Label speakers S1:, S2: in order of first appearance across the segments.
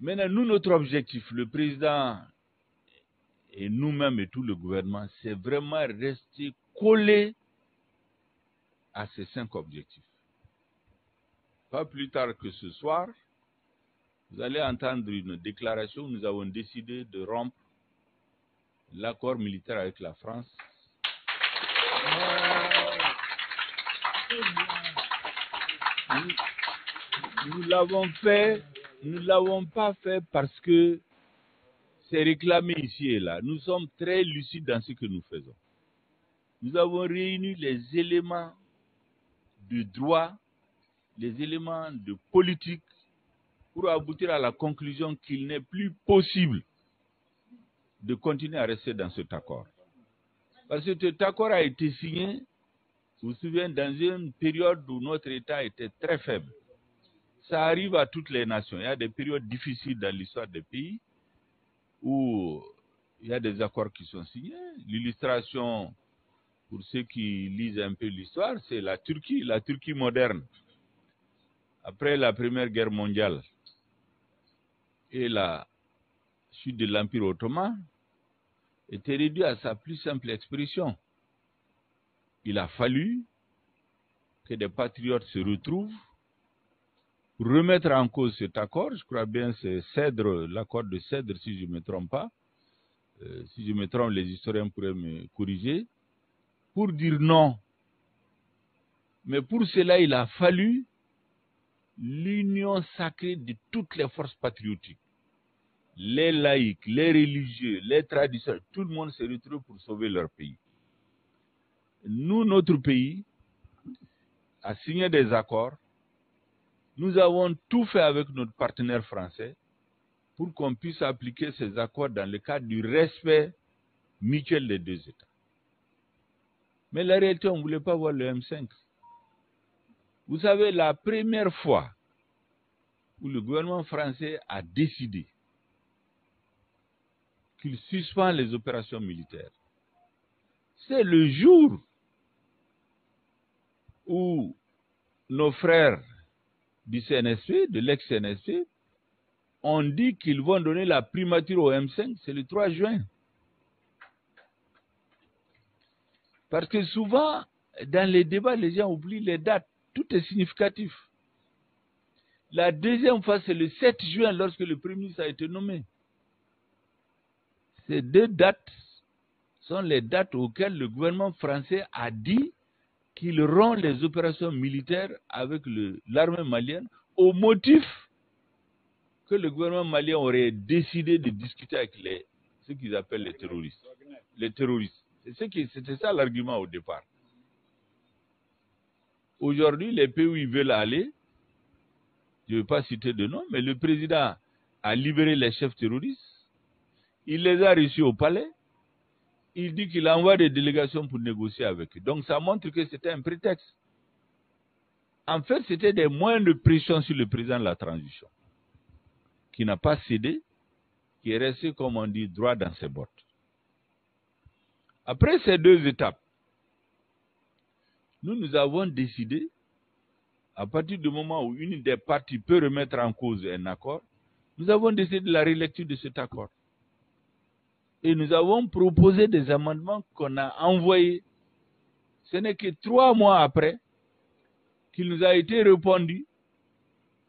S1: Maintenant, nous, notre objectif, le président et nous-mêmes et tout le gouvernement, c'est vraiment rester collé à ces 5 objectifs. Pas plus tard que ce soir, vous allez entendre une déclaration où nous avons décidé de rompre l'accord militaire avec la France. Nous l'avons fait, nous ne l'avons pas fait parce que c'est réclamé ici et là. Nous sommes très lucides dans ce que nous faisons. Nous avons réuni les éléments de droit, les éléments de politique pour aboutir à la conclusion qu'il n'est plus possible de continuer à rester dans cet accord. Parce que cet accord a été signé, vous vous souvenez, dans une période où notre État était très faible. Ça arrive à toutes les nations. Il y a des périodes difficiles dans l'histoire des pays où il y a des accords qui sont signés. L'illustration, pour ceux qui lisent un peu l'histoire, c'est la Turquie moderne. Après la Première Guerre mondiale et la chute de l'Empire ottoman, était réduit à sa plus simple expression. Il a fallu que des patriotes se retrouvent pour remettre en cause cet accord. Je crois bien que c'est l'accord de Cèdre, si je ne me trompe pas. Si je me trompe, les historiens pourraient me corriger. Pour dire non. Mais pour cela, il a fallu l'union sacrée de toutes les forces patriotiques. Les laïcs, les religieux, les traditionnels, tout le monde se retrouve pour sauver leur pays. Nous, notre pays, a signé des accords. Nous avons tout fait avec notre partenaire français pour qu'on puisse appliquer ces accords dans le cadre du respect mutuel des deux États. Mais la réalité, on ne voulait pas voir le M5. Vous savez, la première fois où le gouvernement français a décidé qu'il suspend les opérations militaires, c'est le jour où nos frères du CNSP, de l'ex-CNSP, ont dit qu'ils vont donner la primature au M5, c'est le 3 juin. Parce que souvent, dans les débats, les gens oublient les dates. Tout est significatif. La deuxième fois, c'est le 7 juin, lorsque le Premier ministre a été nommé. Ces 2 dates sont les dates auxquelles le gouvernement français a dit qu'il rompt les opérations militaires avec l'armée malienne au motif que le gouvernement malien aurait décidé de discuter avec ce qu'ils appellent les terroristes. Les terroristes. C'était ça l'argument au départ. Aujourd'hui, les pays où ils veulent aller, je ne vais pas citer de nom, mais le président a libéré les chefs terroristes, il les a reçus au palais, il dit qu'il envoie des délégations pour négocier avec eux. Donc ça montre que c'était un prétexte. En fait, c'était des moyens de pression sur le président de la transition, qui n'a pas cédé, qui est resté, comme on dit, droit dans ses bottes. Après ces 2 étapes, nous avons décidé, à partir du moment où une des parties peut remettre en cause un accord, nous avons décidé de la relecture de cet accord. Et nous avons proposé des amendements qu'on a envoyés. Ce n'est que 3 mois après qu'il nous a été répondu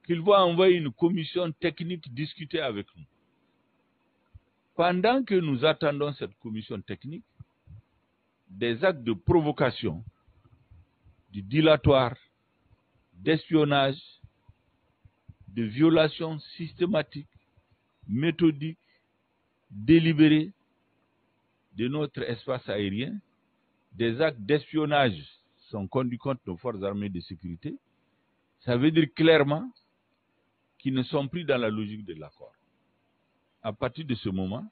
S1: qu'il va envoyer une commission technique discuter avec nous. Pendant que nous attendons cette commission technique, des actes de provocation, de dilatoire, d'espionnage, de violation systématique, méthodique, délibérée de notre espace aérien, des actes d'espionnage sont conduits contre nos forces armées de sécurité. Ça veut dire clairement qu'ils ne sont plus dans la logique de l'accord. À partir de ce moment,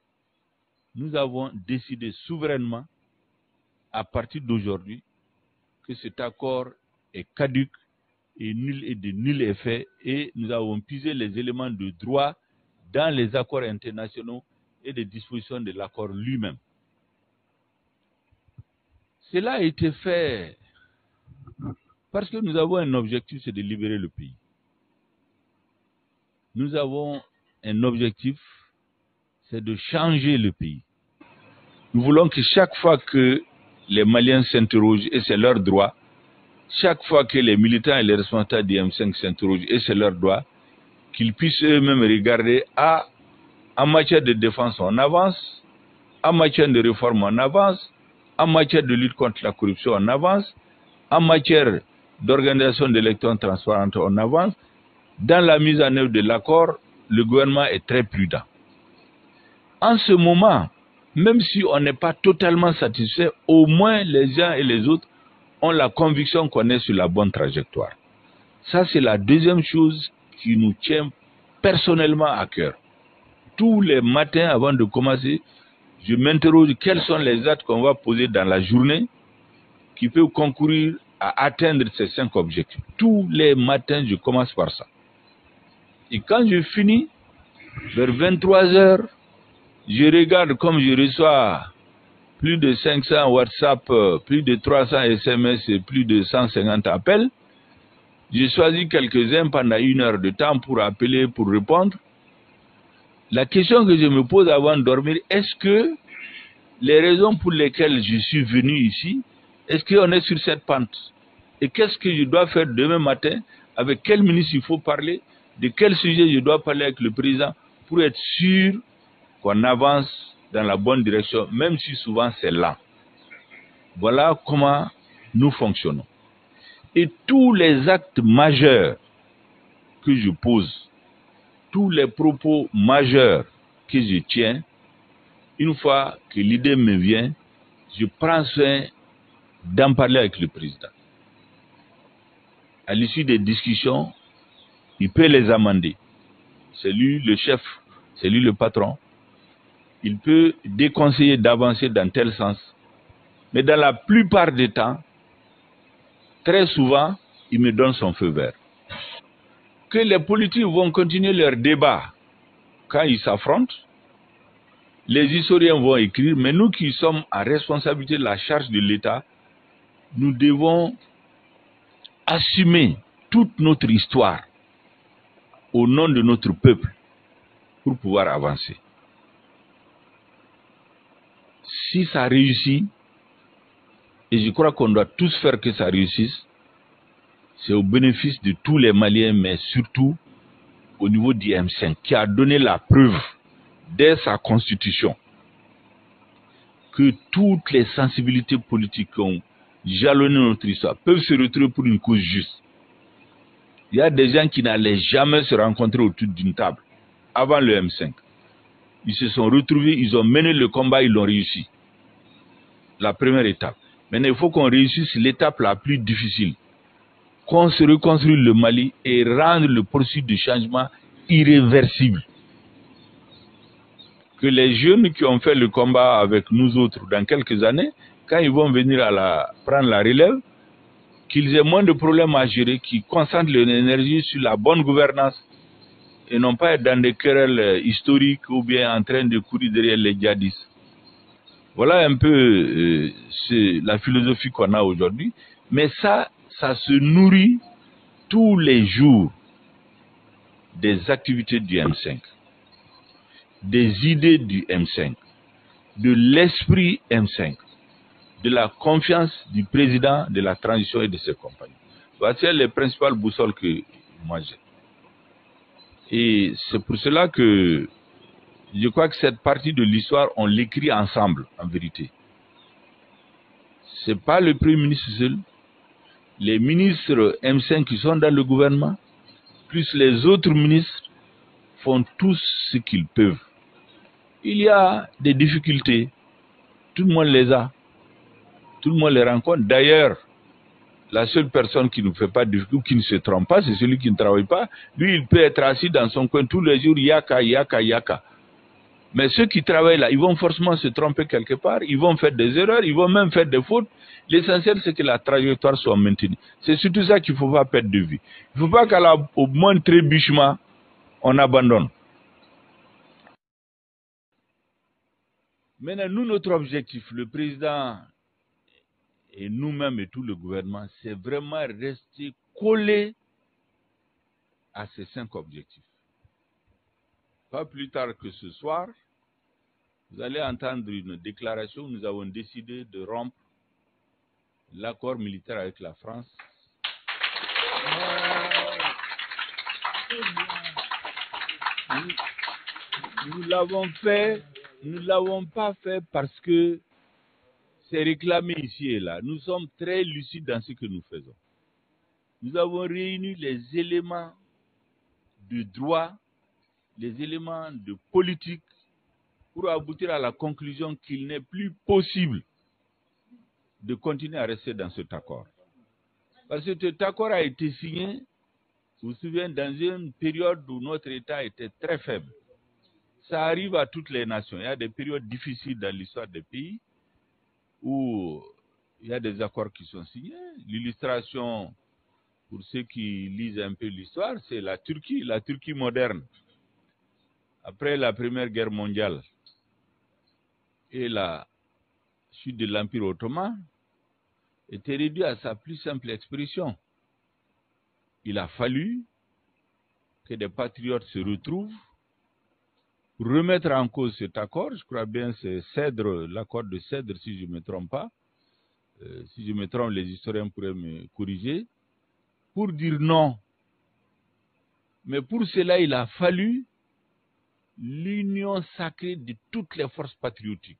S1: nous avons décidé souverainement, à partir d'aujourd'hui, que cet accord est caduc et nul et de nul effet, et nous avons puisé les éléments de droit dans les accords internationaux et des dispositions de l'accord lui-même. Cela a été fait parce que nous avons un objectif, c'est de libérer le pays. Nous avons un objectif, c'est de changer le pays. Nous voulons que chaque fois que les Maliens s'interrogent, et c'est leur droit, chaque fois que les militants et les responsables du M5 s'interrogent, et c'est leur droit, qu'ils puissent eux-mêmes regarder, en matière de défense on avance, en matière de réforme on avance, en matière de lutte contre la corruption on avance, en matière d'organisation d'élections transparentes on avance. Dans la mise en œuvre de l'accord, le gouvernement est très prudent. En ce moment, même si on n'est pas totalement satisfait, au moins les uns et les autres ont la conviction qu'on est sur la bonne trajectoire. Ça, c'est la deuxième chose qui nous tient personnellement à cœur. Tous les matins, avant de commencer, je m'interroge quels sont les actes qu'on va poser dans la journée qui peuvent concourir à atteindre ces 5 objectifs. Tous les matins, je commence par ça. Et quand je finis, vers 23 heures, je regarde comme je reçois plus de 500 WhatsApp, plus de 300 SMS et plus de 150 appels. J'ai choisi quelques-uns pendant 1 heure de temps pour appeler, pour répondre. La question que je me pose avant de dormir, est-ce que les raisons pour lesquelles je suis venu ici, est-ce qu'on est sur cette pente? Et qu'est-ce que je dois faire demain matin? Avec quel ministre il faut parler? De quel sujet je dois parler avec le président pour être sûr qu'on avance dans la bonne direction, même si souvent c'est lent. Voilà comment nous fonctionnons. Et tous les actes majeurs que je pose, tous les propos majeurs que je tiens, une fois que l'idée me vient, je prends soin d'en parler avec le président. À l'issue des discussions, il peut les amender. C'est lui le chef, c'est lui le patron. Il peut déconseiller d'avancer dans tel sens. Mais dans la plupart des temps, très souvent, il me donne son feu vert. Que les politiques vont continuer leur débat quand ils s'affrontent, les historiens vont écrire, mais nous qui sommes en responsabilité de la charge de l'État, nous devons assumer toute notre histoire au nom de notre peuple pour pouvoir avancer. Si ça réussit, et je crois qu'on doit tous faire que ça réussisse, c'est au bénéfice de tous les Maliens, mais surtout au niveau du M5, qui a donné la preuve dès sa constitution que toutes les sensibilités politiques qui ont jalonné notre histoire peuvent se retrouver pour une cause juste. Il y a des gens qui n'allaient jamais se rencontrer autour d'une table avant le M5. Ils se sont retrouvés, ils ont mené le combat, ils l'ont réussi. La première étape. Maintenant, il faut qu'on réussisse l'étape la plus difficile. Qu'on se reconstruise le Mali et rendre le processus de changement irréversible. Que les jeunes qui ont fait le combat avec nous autres dans quelques années, quand ils vont venir prendre la relève, qu'ils aient moins de problèmes à gérer, qu'ils concentrent leur énergie sur la bonne gouvernance et non pas être dans des querelles historiques ou bien en train de courir derrière les djihadistes. Voilà un peu la philosophie qu'on a aujourd'hui. Mais ça se nourrit tous les jours des activités du M5, des idées du M5, de l'esprit M5, de la confiance du président de la transition et de ses compagnons. Voici les principales boussoles que moi j'ai. Et c'est pour cela que je crois que cette partie de l'histoire, on l'écrit ensemble, en vérité. Ce n'est pas le Premier ministre seul. Les ministres M5 qui sont dans le gouvernement, plus les autres ministres, font tous ce qu'ils peuvent. Il y a des difficultés. Tout le monde les a. Tout le monde les rencontre. D'ailleurs, la seule personne qui ne fait pas de difficulté, qui ne se trompe pas, c'est celui qui ne travaille pas. Lui, il peut être assis dans son coin tous les jours, yaka, yaka, yaka. Mais ceux qui travaillent là, ils vont forcément se tromper quelque part, ils vont faire des erreurs, ils vont même faire des fautes. L'essentiel, c'est que la trajectoire soit maintenue. C'est surtout ça qu'il ne faut pas perdre de vue. Il ne faut pas qu'au moindre trébuchement, on abandonne. Maintenant, nous, notre objectif, le président et nous-mêmes et tout le gouvernement, c'est vraiment rester collés à ces 5 objectifs. pas plus tard que ce soir, vous allez entendre une déclaration où nous avons décidé de rompre l'accord militaire avec la France. Nous l'avons fait, nous ne l'avons pas fait parce que c'est réclamé ici et là. Nous sommes très lucides dans ce que nous faisons. Nous avons réuni les éléments de droit, les éléments de politique pour aboutir à la conclusion qu'il n'est plus possible de continuer à rester dans cet accord. Parce que cet accord a été signé, je vous souviens, dans une période où notre État était très faible. Ça arrive à toutes les nations. Il y a des périodes difficiles dans l'histoire des pays où il y a des accords qui sont signés. L'illustration, pour ceux qui lisent un peu l'histoire, c'est la Turquie moderne. Après la Première Guerre mondiale et la chute de l'Empire ottoman, était réduit à sa plus simple expression. Il a fallu que des patriotes se retrouvent pour remettre en cause cet accord. Je crois bien que c'est l'accord de Cèdre, si je ne me trompe pas. Si je me trompe, les historiens pourraient me corriger. Pour dire non. Mais pour cela, il a fallu l'union sacrée de toutes les forces patriotiques.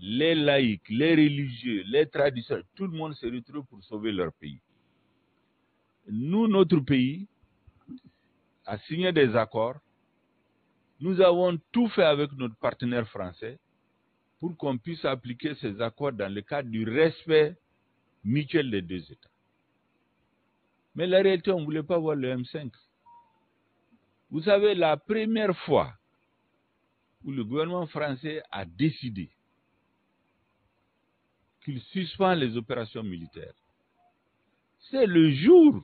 S1: Les laïcs, les religieux, les traditionnels, tout le monde se retrouve pour sauver leur pays. Nous, notre pays, a signé des accords. Nous avons tout fait avec notre partenaire français pour qu'on puisse appliquer ces accords dans le cadre du respect mutuel des deux États. Mais la réalité, on ne voulait pas voir le M5. Vous savez, la première fois où le gouvernement français a décidé qu'il suspend les opérations militaires, c'est le jour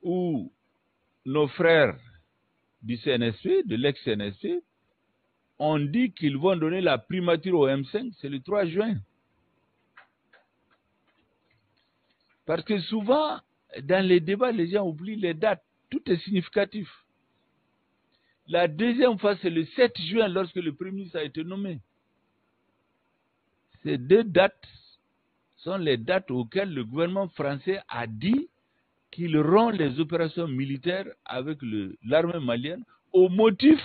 S1: où nos frères du CNSP, de l'ex-CNSP, ont dit qu'ils vont donner la primature au M5, c'est le 3 juin. Parce que souvent, dans les débats, les gens oublient les dates. Tout est significatif. La deuxième fois, c'est le 7 juin, lorsque le Premier ministre a été nommé. Ces deux dates sont les dates auxquelles le gouvernement français a dit qu'il rompt les opérations militaires avec l'armée malienne au motif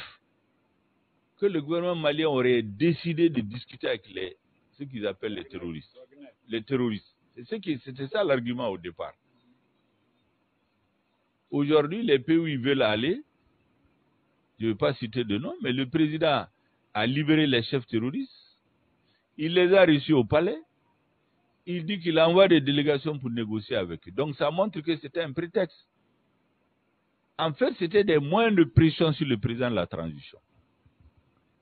S1: que le gouvernement malien aurait décidé de discuter avec ce qu'ils appellent les terroristes. Les terroristes. C'était ça l'argument au départ. Aujourd'hui, les pays où ils veulent aller, je ne vais pas citer de nom, mais le président a libéré les chefs terroristes. Il les a reçus au palais. Il dit qu'il envoie des délégations pour négocier avec eux. Donc ça montre que c'était un prétexte. En fait, c'était des moyens de pression sur le président de la transition,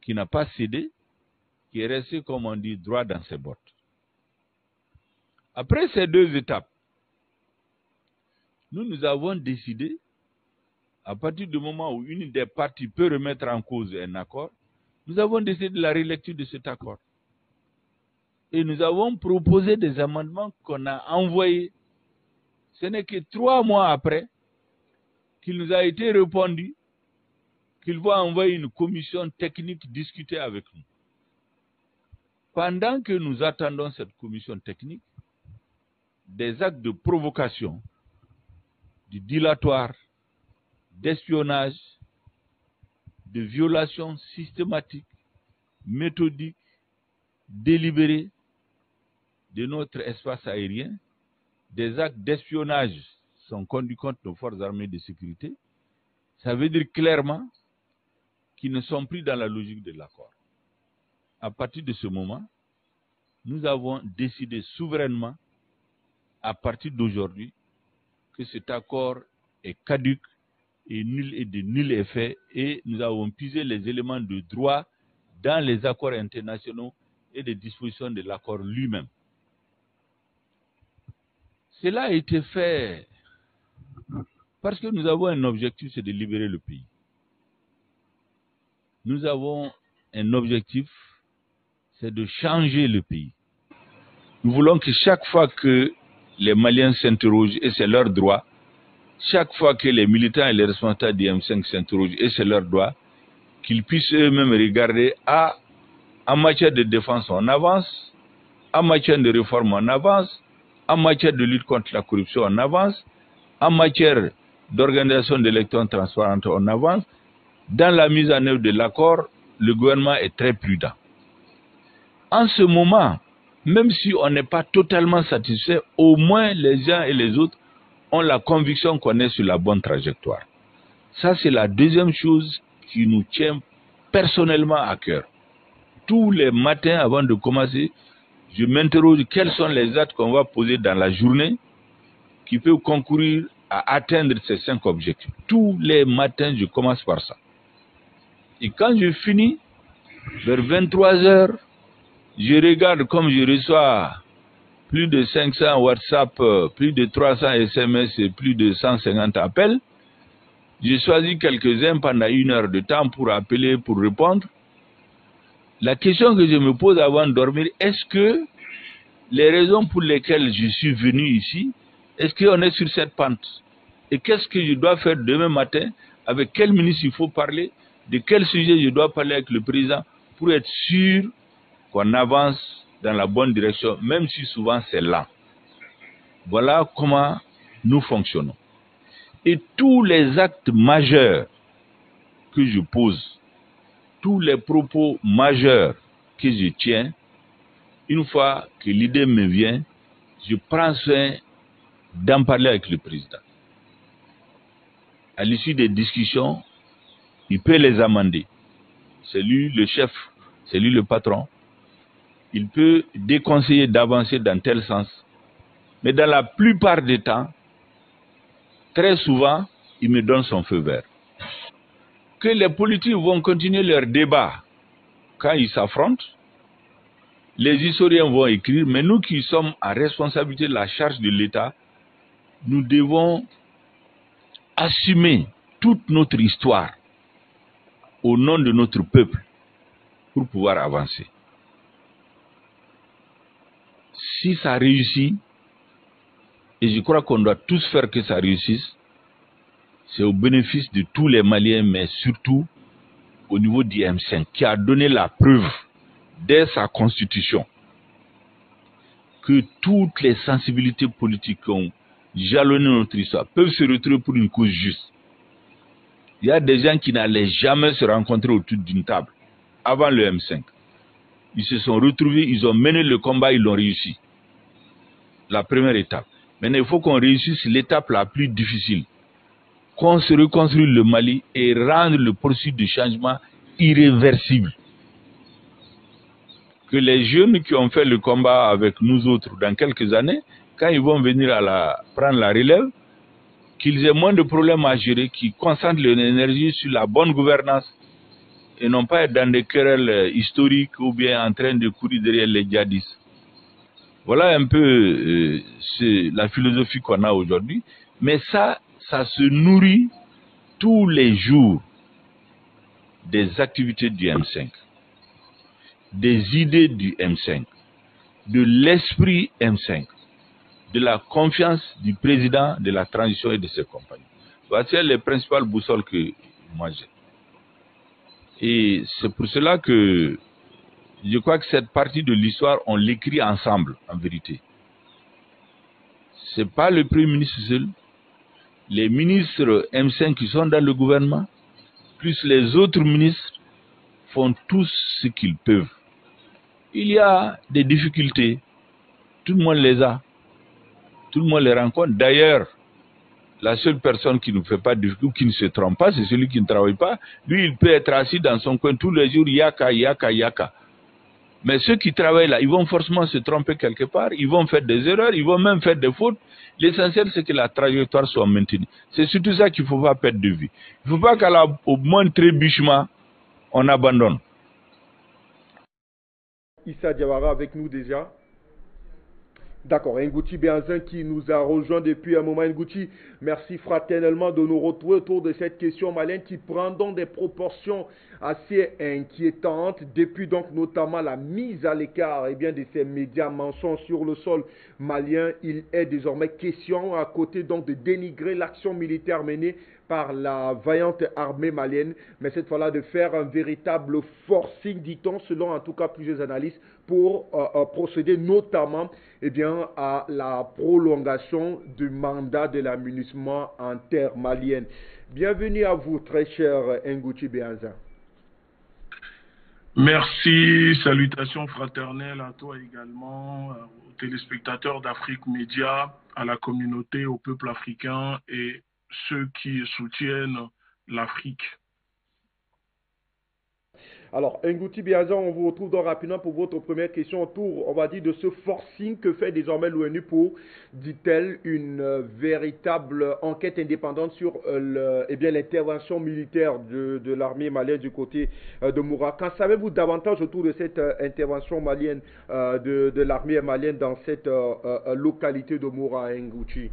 S1: qui n'a pas cédé, qui est resté, comme on dit, droit dans ses bottes. Après ces deux étapes, nous avons décidé, à partir du moment où une des parties peut remettre en cause un accord, nous avons décidé de la relecture de cet accord. Et nous avons proposé des amendements qu'on a envoyés. Ce n'est que 3 mois après qu'il nous a été répondu qu'il va envoyer une commission technique discuter avec nous. Pendant que nous attendons cette commission technique, des actes de provocation, de dilatoire, d'espionnage, de violation systématique, méthodique, délibérée de notre espace aérien, des actes d'espionnage sont conduits contre nos forces armées de sécurité. Ça veut dire clairement qu'ils ne sont plus dans la logique de l'accord. À partir de ce moment, nous avons décidé souverainement, à partir d'aujourd'hui, que cet accord est caduc et nul et de nul effet, et nous avons puisé les éléments de droit dans les accords internationaux et les dispositions de l'accord lui-même. Cela a été fait parce que nous avons un objectif, c'est de libérer le pays. Nous avons un objectif, c'est de changer le pays. Nous voulons que chaque fois que les Maliens s'interrogent, et c'est leur droit, chaque fois que les militants et les responsables du M5 s'interrogent, et c'est leur droit, qu'ils puissent eux-mêmes regarder en matière de défense on avance, en matière de réforme on avance, en matière de lutte contre la corruption on avance, en matière d'organisation d'élections transparentes on avance. Dans la mise en œuvre de l'accord, le gouvernement est très prudent. En ce moment, même si on n'est pas totalement satisfait, au moins les uns et les autres ont la conviction qu'on est sur la bonne trajectoire. Ça, c'est la deuxième chose qui nous tient personnellement à cœur. Tous les matins, avant de commencer, je m'interroge quels sont les actes qu'on va poser dans la journée qui peuvent concourir à atteindre ces 5 objectifs. Tous les matins, je commence par ça. Et quand je finis, vers 23 heures, je regarde comme je reçois plus de 500 WhatsApp, plus de 300 SMS et plus de 150 appels. J'ai choisi quelques-uns pendant 1 heure de temps pour appeler, pour répondre. La question que je me pose avant de dormir, est-ce que les raisons pour lesquelles je suis venu ici, est-ce qu'on est sur cette pente? Et qu'est-ce que je dois faire demain matin? Avec quel ministre il faut parler? De quel sujet je dois parler avec le président pour être sûr qu'on avance dans la bonne direction, même si souvent c'est lent. Voilà comment nous fonctionnons. Et tous les actes majeurs que je pose, tous les propos majeurs que je tiens, une fois que l'idée me vient, je prends soin d'en parler avec le président. À l'issue des discussions, il peut les amender. C'est lui le chef, c'est lui le patron. Il peut déconseiller d'avancer dans tel sens. Mais dans la plupart des temps, très souvent, il me donne son feu vert. Que les politiques vont continuer leur débat quand ils s'affrontent, les historiens vont écrire, mais nous qui sommes en responsabilité de la charge de l'État, nous devons assumer toute notre histoire au nom de notre peuple pour pouvoir avancer. Si ça réussit, et je crois qu'on doit tous faire que ça réussisse, c'est au bénéfice de tous les Maliens, mais surtout au niveau du M5, qui a donné la preuve dès sa constitution que toutes les sensibilités politiques qui ont jalonné notre histoire peuvent se retrouver pour une cause juste. Il y a des gens qui n'allaient jamais se rencontrer autour d'une table avant le M5. Ils se sont retrouvés, ils ont mené le combat, ils l'ont réussi. La première étape. Maintenant, il faut qu'on réussisse l'étape la plus difficile. Qu'on se reconstruise le Mali et rendre le processus de changement irréversible. Que les jeunes qui ont fait le combat avec nous autres dans quelques années, quand ils vont venir prendre la relève, qu'ils aient moins de problèmes à gérer, qu'ils concentrent leur énergie sur la bonne gouvernance et non pas être dans des querelles historiques ou bien en train de courir derrière les djihadistes. Voilà un peu la philosophie qu'on a aujourd'hui. Mais ça se nourrit tous les jours des activités du M5, des idées du M5, de l'esprit M5, de la confiance du président de la transition et de ses compagnons. Voici les principales boussoles que moi j'ai. Et c'est pour cela que je crois que cette partie de l'histoire, on l'écrit ensemble, en vérité. Ce n'est pas le Premier ministre seul. Les ministres M5 qui sont dans le gouvernement, plus les autres ministres, font tous ce qu'ils peuvent. Il y a des difficultés. Tout le monde les a. Tout le monde les rencontre. D'ailleurs, la seule personne qui ne fait pas de difficulté, ou qui ne se trompe pas, c'est celui qui ne travaille pas. Lui, il peut être assis dans son coin tous les jours, yaka, yaka, yaka. Mais ceux qui travaillent là, ils vont forcément se tromper quelque part, ils vont faire des erreurs, ils vont même faire des fautes. L'essentiel, c'est que la trajectoire soit maintenue. C'est surtout ça qu'il ne faut pas perdre de vue. Il ne faut pas qu'au moindre trébuchement, on abandonne.
S2: Issa Diawara avec nous déjà. D'accord, Ngouti Béanzin qui nous a rejoint depuis un moment. Ngouti, merci fraternellement de nous retrouver autour de cette question malienne qui prend donc des proportions assez inquiétantes depuis donc notamment la mise à l'écart de ces médias mensonges sur le sol malien. Il est désormais question à côté donc de dénigrer l'action militaire menée par la vaillante armée malienne, mais cette fois-là de faire un véritable forcing, dit-on, selon en tout cas plusieurs analystes, pour procéder notamment à la prolongation du mandat de l'aménagement en terre malienne. Bienvenue à vous, très cher Ngouti Béanza.
S3: Merci, salutations fraternelles à toi également, aux téléspectateurs d'Afrique Média, à la communauté, au peuple africain et ceux qui soutiennent l'Afrique.
S2: Alors, Ngouti Biaza, on vous retrouve donc rapidement pour votre première question autour, on va dire, de ce forcing que fait désormais l'ONU pour, dit-elle, une véritable enquête indépendante sur l'intervention militaire de l'armée malienne du côté de Moura. Qu'en savez-vous davantage autour de cette intervention malienne, de l'armée malienne dans cette localité de Moura, Ngouti?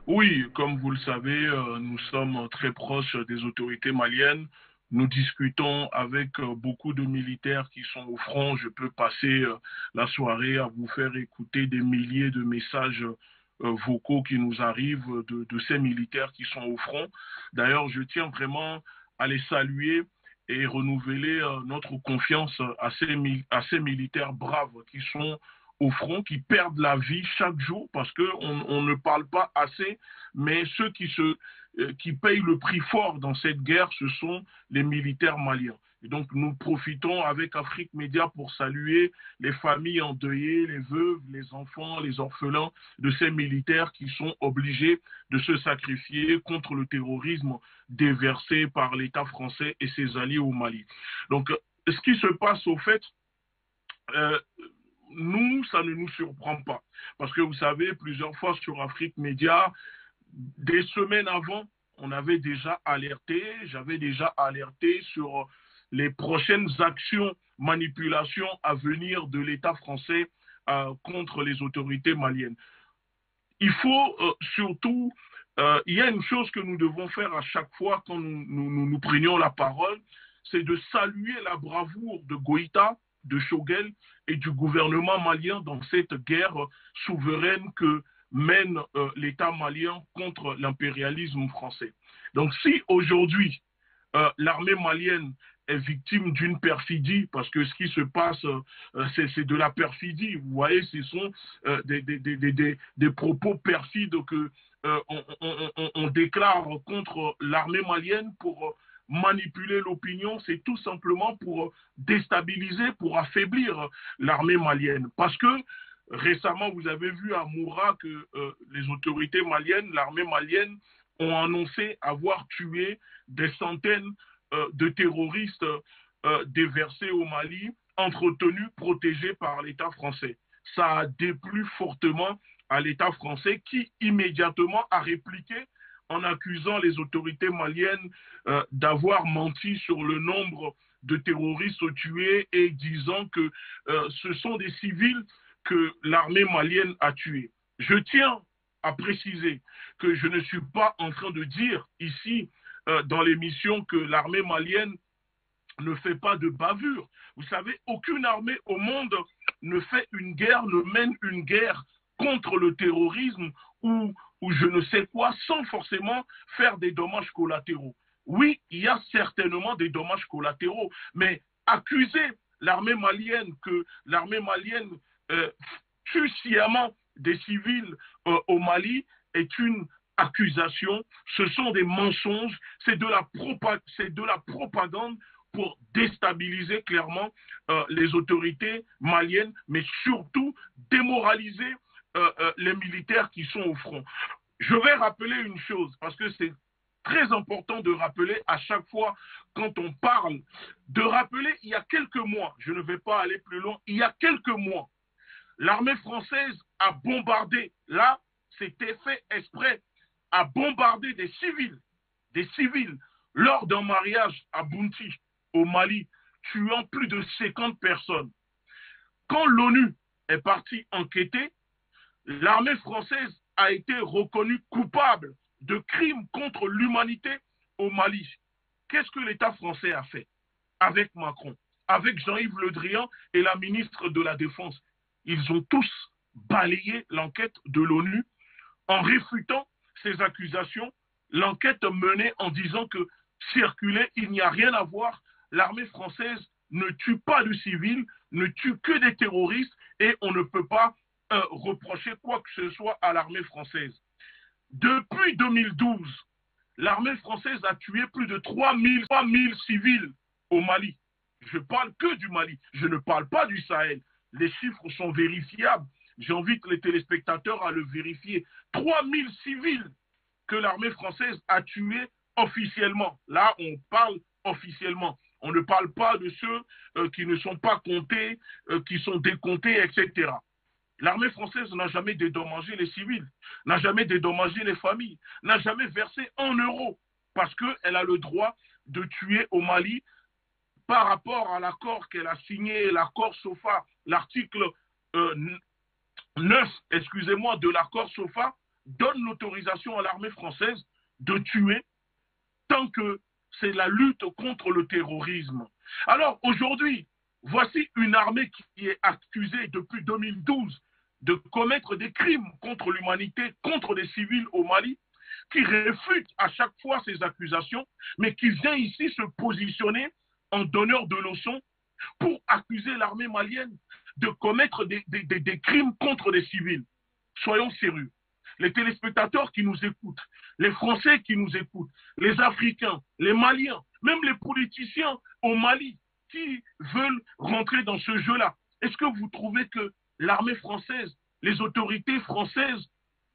S3: Oui, comme vous le savez, nous sommes très proches des autorités maliennes. Nous discutons avec beaucoup de militaires qui sont au front. Je peux passer la soirée à vous faire écouter des milliers de messages vocaux qui nous arrivent de ces militaires qui sont au front. D'ailleurs, je tiens vraiment à les saluer et renouveler notre confiance à ces militaires braves qui sont au front, qui perdent la vie chaque jour parce qu'on ne parle pas assez, mais ceux qui payent le prix fort dans cette guerre, ce sont les militaires maliens. Et donc nous profitons avec Afrique Média pour saluer les familles endeuillées, les veuves, les enfants, les orphelins de ces militaires qui sont obligés de se sacrifier contre le terrorisme déversé par l'État français et ses alliés au Mali. Donc ce qui se passe au fait, euh, nous, ça ne nous surprend pas. Parce que vous savez, plusieurs fois sur Afrique Média, des semaines avant, on avait déjà alerté, j'avais déjà alerté sur les prochaines actions, manipulations à venir de l'État français contre les autorités maliennes. Il faut surtout, il y a une chose que nous devons faire à chaque fois quand nous prenions la parole, c'est de saluer la bravoure de Goïta, de Choguel et du gouvernement malien dans cette guerre souveraine que mène l'État malien contre l'impérialisme français. Donc si aujourd'hui l'armée malienne est victime d'une perfidie, parce que ce qui se passe, c'est de la perfidie. Vous voyez, ce sont des propos perfides que on déclare contre l'armée malienne pour manipuler l'opinion, c'est tout simplement pour déstabiliser, pour affaiblir l'armée malienne. Parce que récemment, vous avez vu à Moura que les autorités maliennes, l'armée malienne, ont annoncé avoir tué des centaines de terroristes déversés au Mali, entretenus, protégés par l'État français. Ça a déplu fortement à l'État français qui immédiatement a répliqué en accusant les autorités maliennes d'avoir menti sur le nombre de terroristes tués et disant que ce sont des civils que l'armée malienne a tués. Je tiens à préciser que je ne suis pas en train de dire ici dans l'émission que l'armée malienne ne fait pas de bavure. Vous savez, aucune armée au monde ne fait une guerre, ne mène une guerre contre le terrorisme ou je ne sais quoi sans forcément faire des dommages collatéraux. Oui, il y a certainement des dommages collatéraux, mais accuser l'armée malienne que l'armée malienne tue sciemment des civils au Mali est une accusation, ce sont des mensonges, c'est de la propagande pour déstabiliser clairement les autorités maliennes, mais surtout démoraliser les militaires qui sont au front. Je vais rappeler une chose, parce que c'est très important de rappeler à chaque fois quand on parle, de rappeler il y a quelques mois, je ne vais pas aller plus loin, il y a quelques mois, l'armée française a bombardé, là, c'était fait exprès, a bombardé des civils, lors d'un mariage à Bounti, au Mali, tuant plus de 50 personnes. Quand l'ONU est parti enquêter. L'armée française a été reconnue coupable de crimes contre l'humanité au Mali. Qu'est-ce que l'État français a fait avec Macron, avec Jean-Yves Le Drian et la ministre de la Défense? Ils ont tous balayé l'enquête de l'ONU en réfutant ces accusations. L'enquête menée en disant que circuler, il n'y a rien à voir. L'armée française ne tue pas de civils, ne tue que des terroristes et on ne peut pas reprocher quoi que ce soit à l'armée française. Depuis 2012, l'armée française a tué plus de 3000 civils au Mali. Je parle que du Mali, je ne parle pas du Sahel. Les chiffres sont vérifiables. J'invite les téléspectateurs à le vérifier. 3000 civils que l'armée française a tués officiellement. Là, on parle officiellement. On ne parle pas de ceux qui ne sont pas comptés, qui sont décomptés, etc. L'armée française n'a jamais dédommagé les civils, n'a jamais dédommagé les familles, n'a jamais versé 1 euro parce qu'elle a le droit de tuer au Mali par rapport à l'accord qu'elle a signé, l'accord SOFA, l'article 9, excusez-moi, de l'accord SOFA donne l'autorisation à l'armée française de tuer tant que c'est la lutte contre le terrorisme. Alors aujourd'hui, voici une armée qui est accusée depuis 2012 de commettre des crimes contre l'humanité, contre des civils au Mali, qui réfute à chaque fois ces accusations, mais qui vient ici se positionner en donneur de leçons pour accuser l'armée malienne de commettre des crimes contre des civils. Soyons sérieux. Les téléspectateurs qui nous écoutent, les Français qui nous écoutent, les Africains, les Maliens, même les politiciens au Mali qui veulent rentrer dans ce jeu-là, est-ce que vous trouvez que l'armée française, les autorités françaises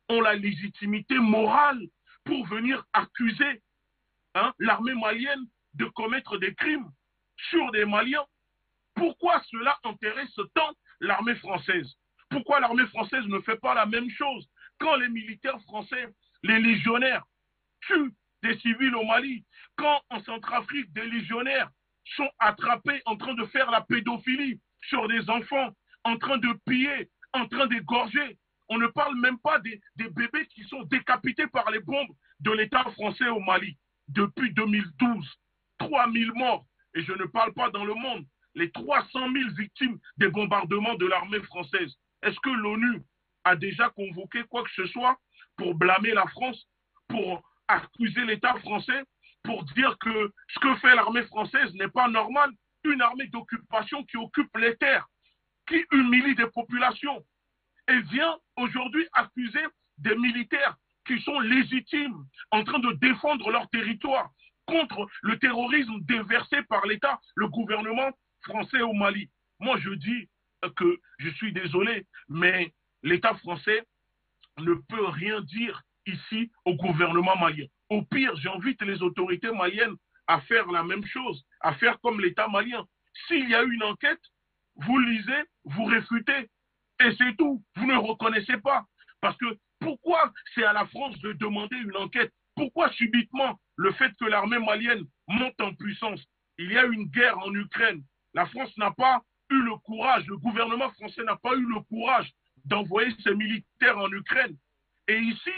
S3: ont la légitimité morale pour venir accuser l'armée malienne de commettre des crimes sur des Maliens? Pourquoi cela intéresse tant l'armée française? Pourquoi l'armée française ne fait pas la même chose quand les militaires français, les légionnaires, tuent des civils au Mali? Quand en Centrafrique, des légionnaires sont attrapés en train de faire la pédophilie sur des enfants, en train de piller, en train d'égorger. On ne parle même pas des bébés qui sont décapités par les bombes de l'État français au Mali. Depuis 2012, 3000 morts. Et je ne parle pas dans le monde. Les 300 000 victimes des bombardements de l'armée française. Est-ce que l'ONU a déjà convoqué quoi que ce soit pour blâmer la France, pour accuser l'État français, pour dire que ce que fait l'armée française n'est pas normal? Une armée d'occupation qui occupe les terres, qui humilie des populations et vient aujourd'hui accuser des militaires qui sont légitimes, en train de défendre leur territoire contre le terrorisme déversé par l'État, le gouvernement français au Mali. Moi, je dis que je suis désolé, mais l'État français ne peut rien dire ici au gouvernement malien. Au pire, j'invite les autorités maliennes à faire la même chose, à faire comme l'État malien. S'il y a une enquête, vous lisez, vous réfutez, et c'est tout. Vous ne reconnaissez pas. Parce que pourquoi c'est à la France de demander une enquête? Pourquoi subitement le fait que l'armée malienne monte en puissance? Il y a une guerre en Ukraine. La France n'a pas eu le courage, le gouvernement français n'a pas eu le courage d'envoyer ses militaires en Ukraine. Et ici,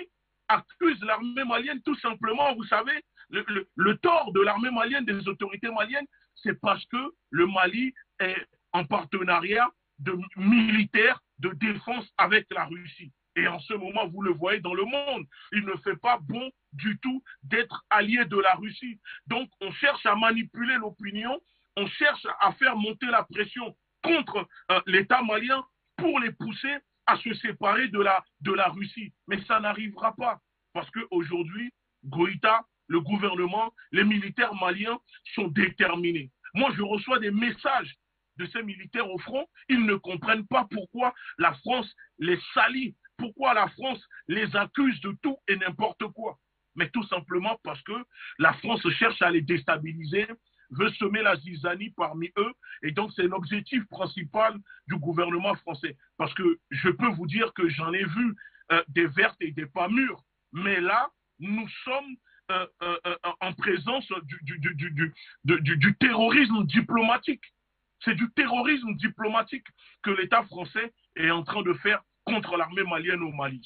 S3: accuse l'armée malienne tout simplement, vous savez, le tort de l'armée malienne, des autorités maliennes, c'est parce que le Mali est en partenariat de militaires de défense avec la Russie. Et en ce moment, vous le voyez dans le monde, il ne fait pas bon du tout d'être allié de la Russie. Donc, on cherche à manipuler l'opinion, on cherche à faire monter la pression contre l'État malien pour les pousser à se séparer de la Russie. Mais ça n'arrivera pas. Parce qu'aujourd'hui, Goïta, le gouvernement, les militaires maliens sont déterminés. Moi, je reçois des messages de ces militaires au front. Ils ne comprennent pas pourquoi la France les salit, pourquoi la France les accuse de tout et n'importe quoi. Mais tout simplement parce que la France cherche à les déstabiliser, veut semer la zizanie parmi eux, et donc c'est l'objectif principal du gouvernement français. Parce que je peux vous dire que j'en ai vu des vertes et des pas mûres, mais là, nous sommes en présence du terrorisme diplomatique. C'est du terrorisme diplomatique que l'État français est en train de faire contre l'armée malienne au Mali.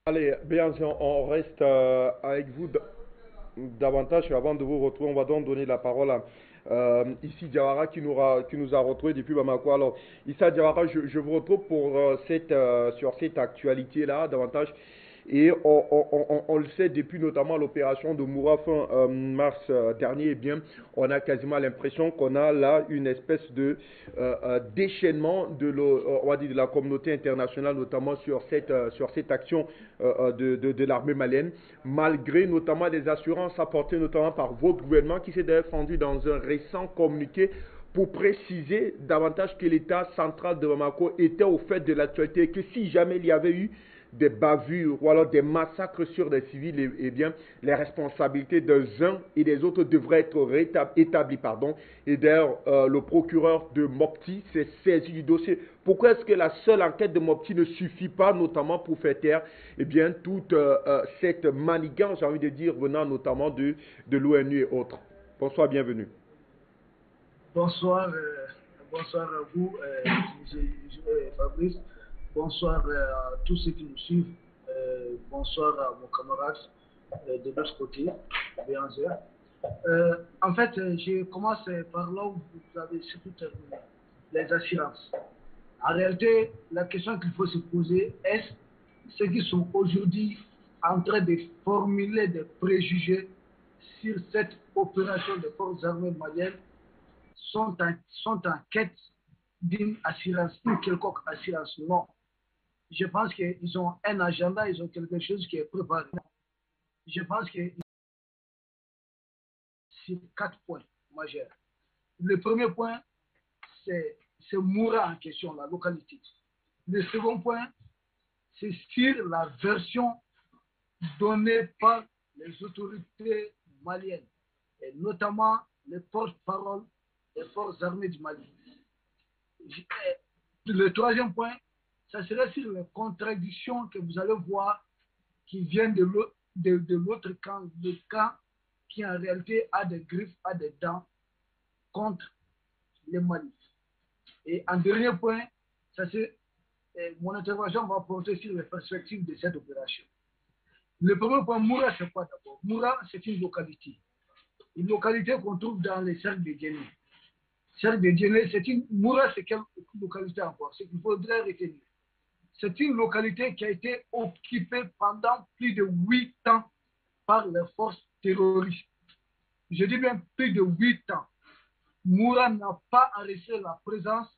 S2: Allez, bien, on reste avec vous davantage avant de vous retrouver. On va donc donner la parole à Issa Diawara qui nous a retrouvés depuis Bamako. Alors, Issa Diawara, je vous retrouve pour sur cette actualité-là davantage. Et on le sait depuis notamment l'opération de Moura fin mars dernier, eh bien, on a quasiment l'impression qu'on a là une espèce de déchaînement on va dire de la communauté internationale, notamment sur cette action de l'armée malienne, malgré notamment les assurances apportées notamment par votre gouvernement qui s'est défendu dans un récent communiqué pour préciser davantage que l'État central de Bamako était au fait de l'actualité et que si jamais il y avait eu des bavures ou alors des massacres sur des civils, eh bien, les responsabilités des uns et des autres devraient être établies. Pardon. Et d'ailleurs, le procureur de Mopti s'est saisi du dossier. Pourquoi est-ce que la seule enquête de Mopti ne suffit pas, notamment pour faire taire eh bien, toute cette manigance, j'ai envie de dire, venant notamment de l'ONU et autres? Bonsoir, bienvenue.
S4: Bonsoir, bonsoir à vous, Fabrice. Bonsoir à tous ceux qui nous suivent. Bonsoir à mon camarade de l'autre côté, Béanzer. En fait, je commence par là où vous avez surtout terminé, les assurances. En réalité, la question qu'il faut se poser est ceux qui sont aujourd'hui en train de formuler des préjugés sur cette opération des forces armées maliennes sont en quête d'une assurance, une quelconque assurance. Non. Je pense qu'ils ont un agenda, ils ont quelque chose qui est préparé. Je pense que sur 4 points majeurs. Le premier point, c'est Moura en question, la localité. Le second point, c'est sur la version donnée par les autorités maliennes, et notamment les porte-parole des forces armées du Mali. Le troisième point, ça serait sur les contradictions que vous allez voir qui viennent de l'autre camp, le camp qui en réalité a des griffes, a des dents contre les Mali. Et en dernier point, mon intervention va porter sur les perspectives de cette opération. Le premier point, Moura, c'est quoi d'abord? Moura, c'est une localité. Une localité qu'on trouve dans les cercles de Djéné. Cercle de Djéné, Moura, c'est quelle localité encore? C'est qu'il faudrait retenir. C'est une localité qui a été occupée pendant plus de 8 ans par les forces terroristes. Je dis bien plus de 8 ans. Moura n'a pas enregistré la présence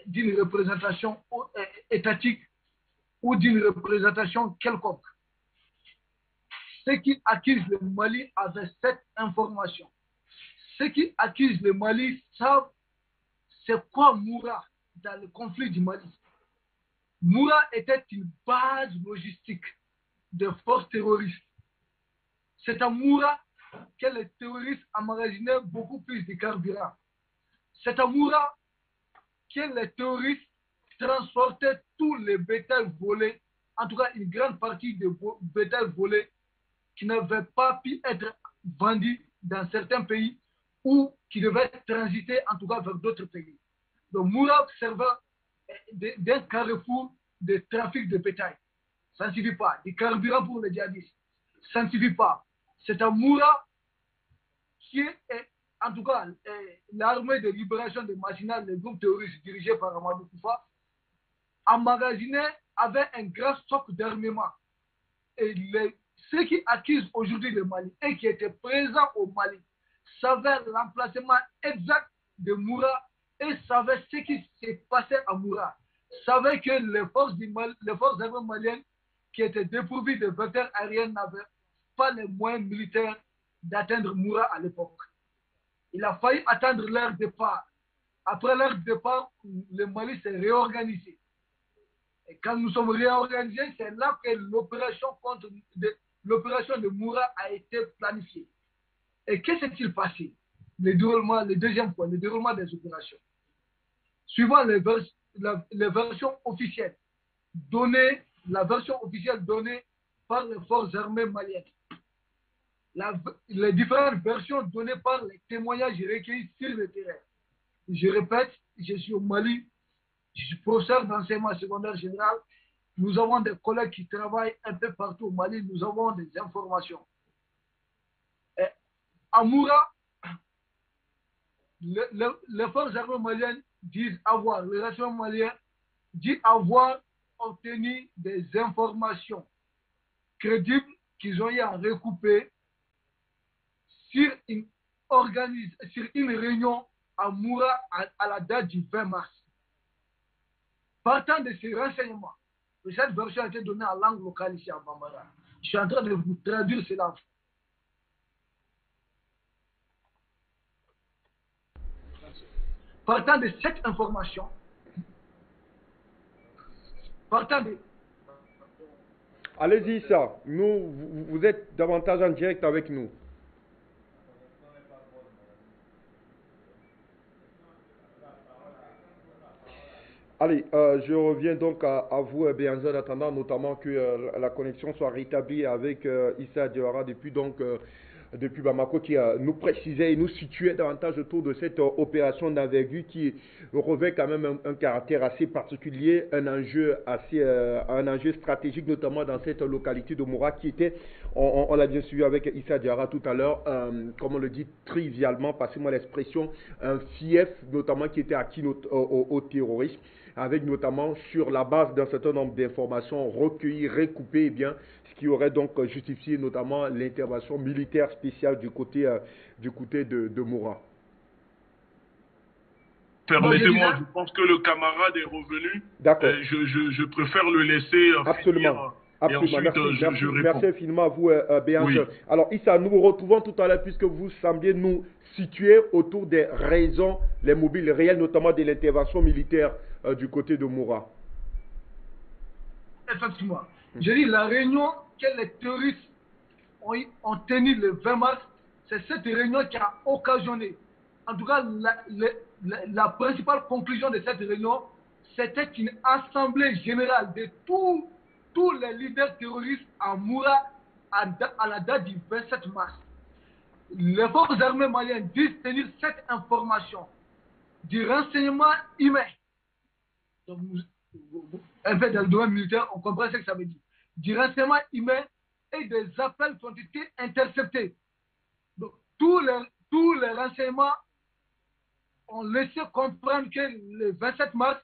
S4: d'une représentation étatique ou d'une représentation quelconque. Ceux qui accusent le Mali avec cette information, ceux qui accusent le Mali savent c'est quoi Moura dans le conflit du Mali. Moura était une base logistique des forces terroristes. C'est à Moura que les terroristes emmagasinaient beaucoup plus de carburant. C'est à Moura que les terroristes transportaient tous les bétails volés, en tout cas une grande partie des bétails volés qui n'avaient pas pu être vendus dans certains pays ou qui devaient transiter en tout cas vers d'autres pays. Donc Moura servait d'un carrefour de trafic de bétail. Ça ne suffit pas. Du carburant pour les djihadistes. Ça ne suffit pas. C'est à Moura qui est, en tout cas, l'armée de libération de Machinal, le groupe terroriste dirigé par Amadou Koufa, emmagasiné avait un grand stock d'armement. Et ceux qui accusent aujourd'hui le Mali et qui étaient présents au Mali savaient l'emplacement exact de Moura et savaient ce qui s'est passé à Moura. Savaient que les forces armées maliennes qui étaient dépourvues de vecteurs aériens n'avaient pas les moyens militaires d'atteindre Moura à l'époque. Il a failli attendre leur départ. Après leur départ, le Mali s'est réorganisé. Et quand nous sommes réorganisés, c'est là que l'opération de Moura a été planifiée. Et qu'est-ce qui s'est passé? Le deuxième point, le déroulement des opérations. Suivant les versions officielles données, la version officielle donnée par les forces armées maliennes, les différentes versions données par les témoignages recueillis sur le terrain. Je répète, je suis au Mali, Je suis professeur d'enseignement secondaire général. Nous avons des collègues qui travaillent un peu partout au Mali. Nous avons des informations. Et à Moura, les forces armées maliennes disent avoir, le renseignement malien dit avoir obtenu des informations crédibles qu'ils ont eu à recouper sur une réunion à Moura à la date du 20 mars. Partant de ces renseignements, cette version a été donnée en langue locale ici à Bambara. Je suis en train de vous traduire cela. Partant de cette information,
S2: Allez-y, ça. Vous êtes davantage en direct avec nous. Allez, je reviens donc à vous, Béanzé, en attendant notamment que la connexion soit rétablie avec Issa Diawara depuis Bamako, qui nous précisait et nous situait davantage autour de cette opération d'envergure qui revêt quand même un caractère assez particulier, un enjeu stratégique, notamment dans cette localité de Moura qui était, on l'a bien suivi avec Issa Diawara tout à l'heure, comme on le dit trivialement, passez-moi l'expression, un fief notamment qui était acquis au terrorisme, avec notamment sur la base d'un certain nombre d'informations recueillies, recoupées, eh bien, ce qui aurait donc justifié notamment l'intervention militaire spéciale du côté de Moura.
S3: Permettez-moi, je pense que le camarade est revenu.
S2: D'accord.
S3: Je préfère le laisser
S2: Absolument.
S3: finir.
S2: Absolument.
S3: Et ensuite, je réponds.
S2: Merci infiniment à vous, Béange.
S3: Oui.
S2: Alors, Issa, nous vous retrouvons tout à l'heure puisque vous sembliez nous situer autour des raisons, les mobiles réels, notamment de l'intervention militaire du côté de Moura.
S4: Effectivement. Je dis la réunion que les terroristes ont tenue le 20 mars, c'est cette réunion qui a occasionné, en tout cas, la principale conclusion de cette réunion, c'était une assemblée générale de tous les leaders terroristes à Moura à la date du 27 mars. Les forces armées maliennes disent tenir cette information du renseignement humain. Donc, un peu dans le domaine militaire, on comprend ce que ça veut dire. Du renseignement humain et des appels qui ont été interceptés. Donc, tous les renseignements ont laissé comprendre que le 27 mars,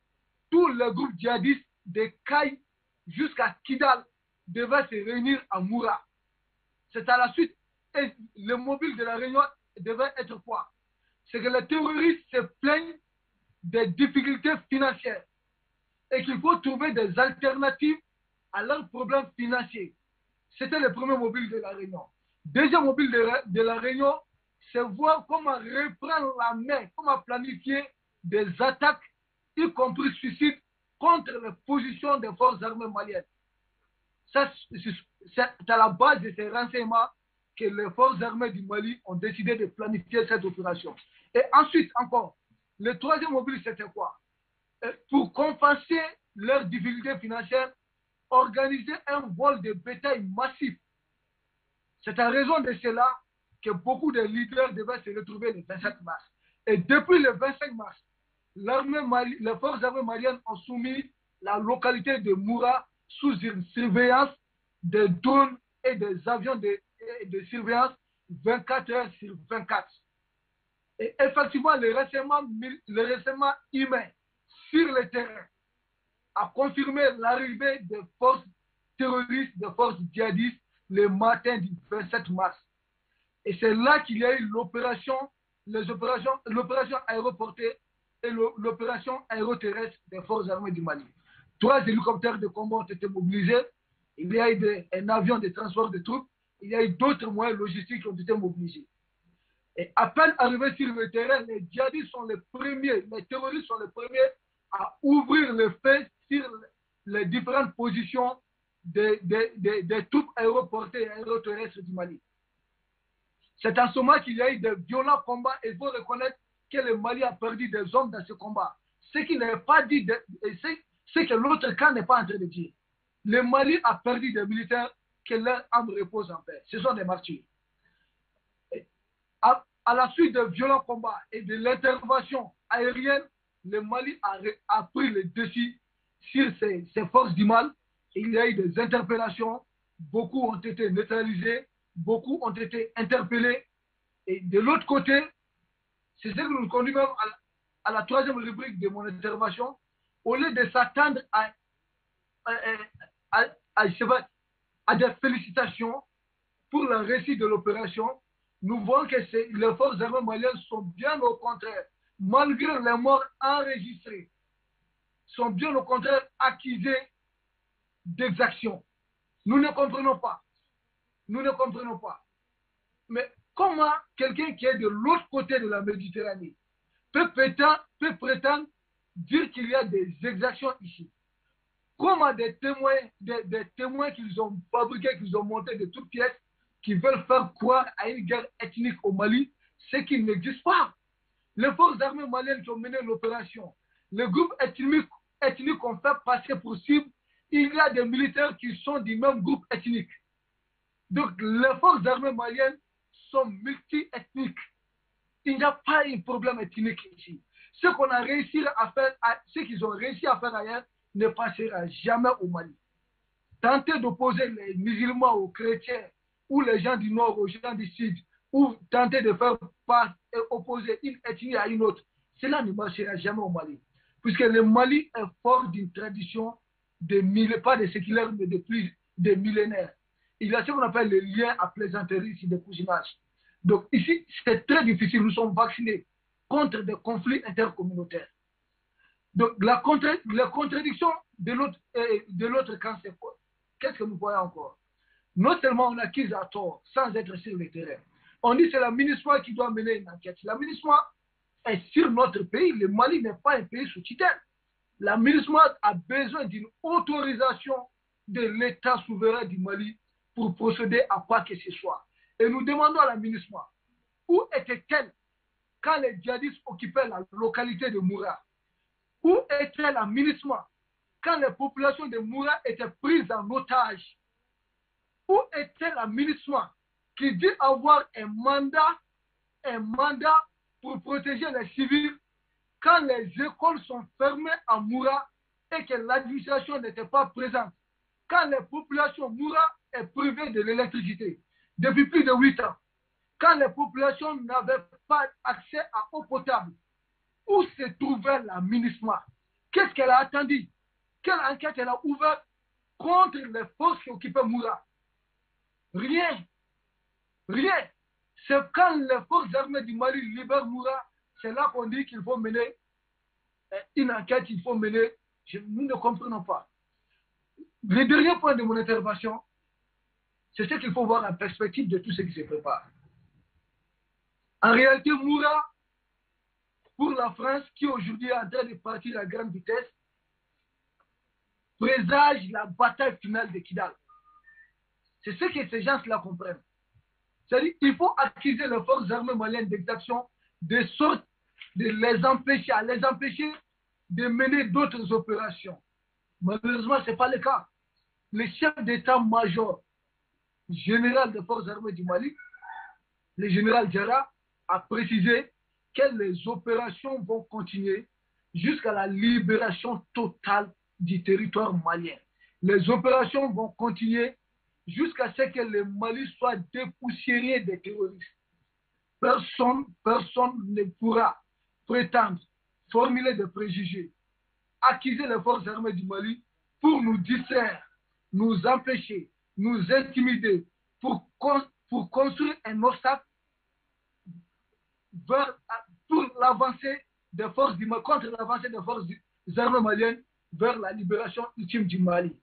S4: tous les groupes djihadistes de Kaï jusqu'à Kidal devaient se réunir à Moura. C'est à la suite, et le mobile de la réunion devait être quoi? C'est que les terroristes se plaignent des difficultés financières et qu'il faut trouver des alternatives à leurs problèmes financiers. C'était le premier mobile de la réunion. Deuxième mobile de la réunion, c'est voir comment reprendre la main, comment planifier des attaques, y compris suicides, contre les positions des forces armées maliennes. C'est à la base de ces renseignements que les forces armées du Mali ont décidé de planifier cette opération. Et ensuite, encore, le troisième mobile, c'était quoi? Pour compenser leurs difficultés financières, organiser un vol de bétail massif. C'est à raison de cela que beaucoup de leaders devaient se retrouver le 27 mars. Et depuis le 25 mars, les forces armées maliennes ont soumis la localité de Moura sous une surveillance des drones et des avions de surveillance 24 heures sur 24. Et effectivement, le renseignement humain sur le terrain a confirmé l'arrivée des forces terroristes, des forces djihadistes le matin du 27 mars. Et c'est là qu'il y a eu l'opération aéroportée et l'opération aéroterrestre des forces armées du Mali. 3 hélicoptères de combat ont été mobilisés. Il y a eu un avion de transport de troupes. Il y a eu d'autres moyens logistiques qui ont été mobilisés. Et à peine arrivés sur le terrain, les djihadistes sont les premiers, les terroristes sont les premiers à ouvrir le feu sur les différentes positions des troupes aéroportées et aéroterrestres du Mali. C'est en ce moment qu'il y a eu de violents combats et il faut reconnaître que le Mali a perdu des hommes dans ce combat. Ce qui n'est pas dit, c'est que l'autre camp n'est pas en train de dire. Le Mali a perdu des militaires, que leur âme repose en paix. Ce sont des martyrs. À la suite de violents combats et de l'intervention aérienne, le Mali a pris le dessus sur ces forces du mal. Il y a eu des interpellations, beaucoup ont été neutralisés, beaucoup ont été interpellés. Et de l'autre côté, c'est ce que nous conduit même à la troisième rubrique de mon intervention. Au lieu de s'attendre à des félicitations pour la réussite de l'opération, nous voyons que les forces armées maliennes sont bien au contraire, malgré les morts enregistrées, sont bien au contraire accusées d'exactions. Nous ne comprenons pas. Nous ne comprenons pas. Mais comment quelqu'un qui est de l'autre côté de la Méditerranée peut prétendre dire qu'il y a des exactions ici? Comment des témoins qu'ils ont fabriqués, qu'ils ont montés de toutes pièces, qui veulent faire croire à une guerre ethnique au Mali, ce qui n'existe pas. Les forces armées maliennes qui ont mené l'opération, les groupes ethniques ont fait passer pour cible, il y a des militaires qui sont du même groupe ethnique. Donc les forces armées maliennes sont multi-ethniques. Il n'y a pas un problème ethnique ici. Ce qu'on a réussi à faire, ce qu'ils ont réussi à faire ailleurs, ne passera jamais au Mali. Tenter d'opposer les musulmans aux chrétiens ou les gens du nord aux gens du sud, ou tenter de faire opposer une ethnie à une autre, cela ne marchera jamais au Mali. Puisque le Mali est fort d'une tradition pas de séculaire, mais de millénaires. Il y a ce qu'on appelle les liens à plaisanterie, ici, de cousinage. Donc ici, c'est très difficile. Nous sommes vaccinés contre des conflits intercommunautaires. Donc la contradiction de l'autre camp, c'est quoi? Qu'est-ce que nous voyons encore? Non seulement on accuse à tort, sans être sur le terrain. On dit que c'est la MINUSMA qui doit mener une enquête. La MINUSMA est sur notre pays. Le Mali n'est pas un pays sous tutelle. La MINUSMA a besoin d'une autorisation de l'État souverain du Mali pour procéder à quoi que ce soit. Et nous demandons à la MINUSMA, où était-elle quand les djihadistes occupaient la localité de Moura? Où était la MINUSMA quand les populations de Moura étaient prises en otage? Où était la MINUSMA qui dit avoir un mandat pour protéger les civils quand les écoles sont fermées à Moura et que l'administration n'était pas présente? Quand les populations Moura est privée de l'électricité depuis plus de 8 ans, quand les populations n'avaient pas accès à eau potable, où se trouvait la MINUSMA? Qu'est-ce qu'elle a attendu? Quelle enquête elle a ouverte contre les forces qui occupaient Moura? Rien. Rien. C'est quand les forces armées du Mali libèrent Moura, c'est là qu'on dit qu'il faut mener une enquête, il faut mener. Nous ne comprenons pas. Le dernier point de mon intervention, c'est ce qu'il faut voir en perspective de tout ce qui se prépare. En réalité, Moura, pour la France, qui aujourd'hui est en train de partir à grande vitesse, présage la bataille finale de Kidal. C'est ce que ces gens-là comprennent. C'est-à-dire qu'il faut accuser les forces armées maliennes d'exaction de sorte de les empêcher de mener d'autres opérations. Malheureusement, ce n'est pas le cas. Le chef d'état-major général des forces armées du Mali, le général Diarra, a précisé que les opérations vont continuer jusqu'à la libération totale du territoire malien. Les opérations vont continuer jusqu'à ce que le Mali soit dépoussiéré des terroristes. Personne ne pourra prétendre, formuler des préjugés, accuser les forces armées du Mali pour nous distraire, nous empêcher, nous intimider, pour construire un obstacle pour l'avancée des forces du Mali, contre l'avancée des forces armées maliennes vers la libération ultime du Mali.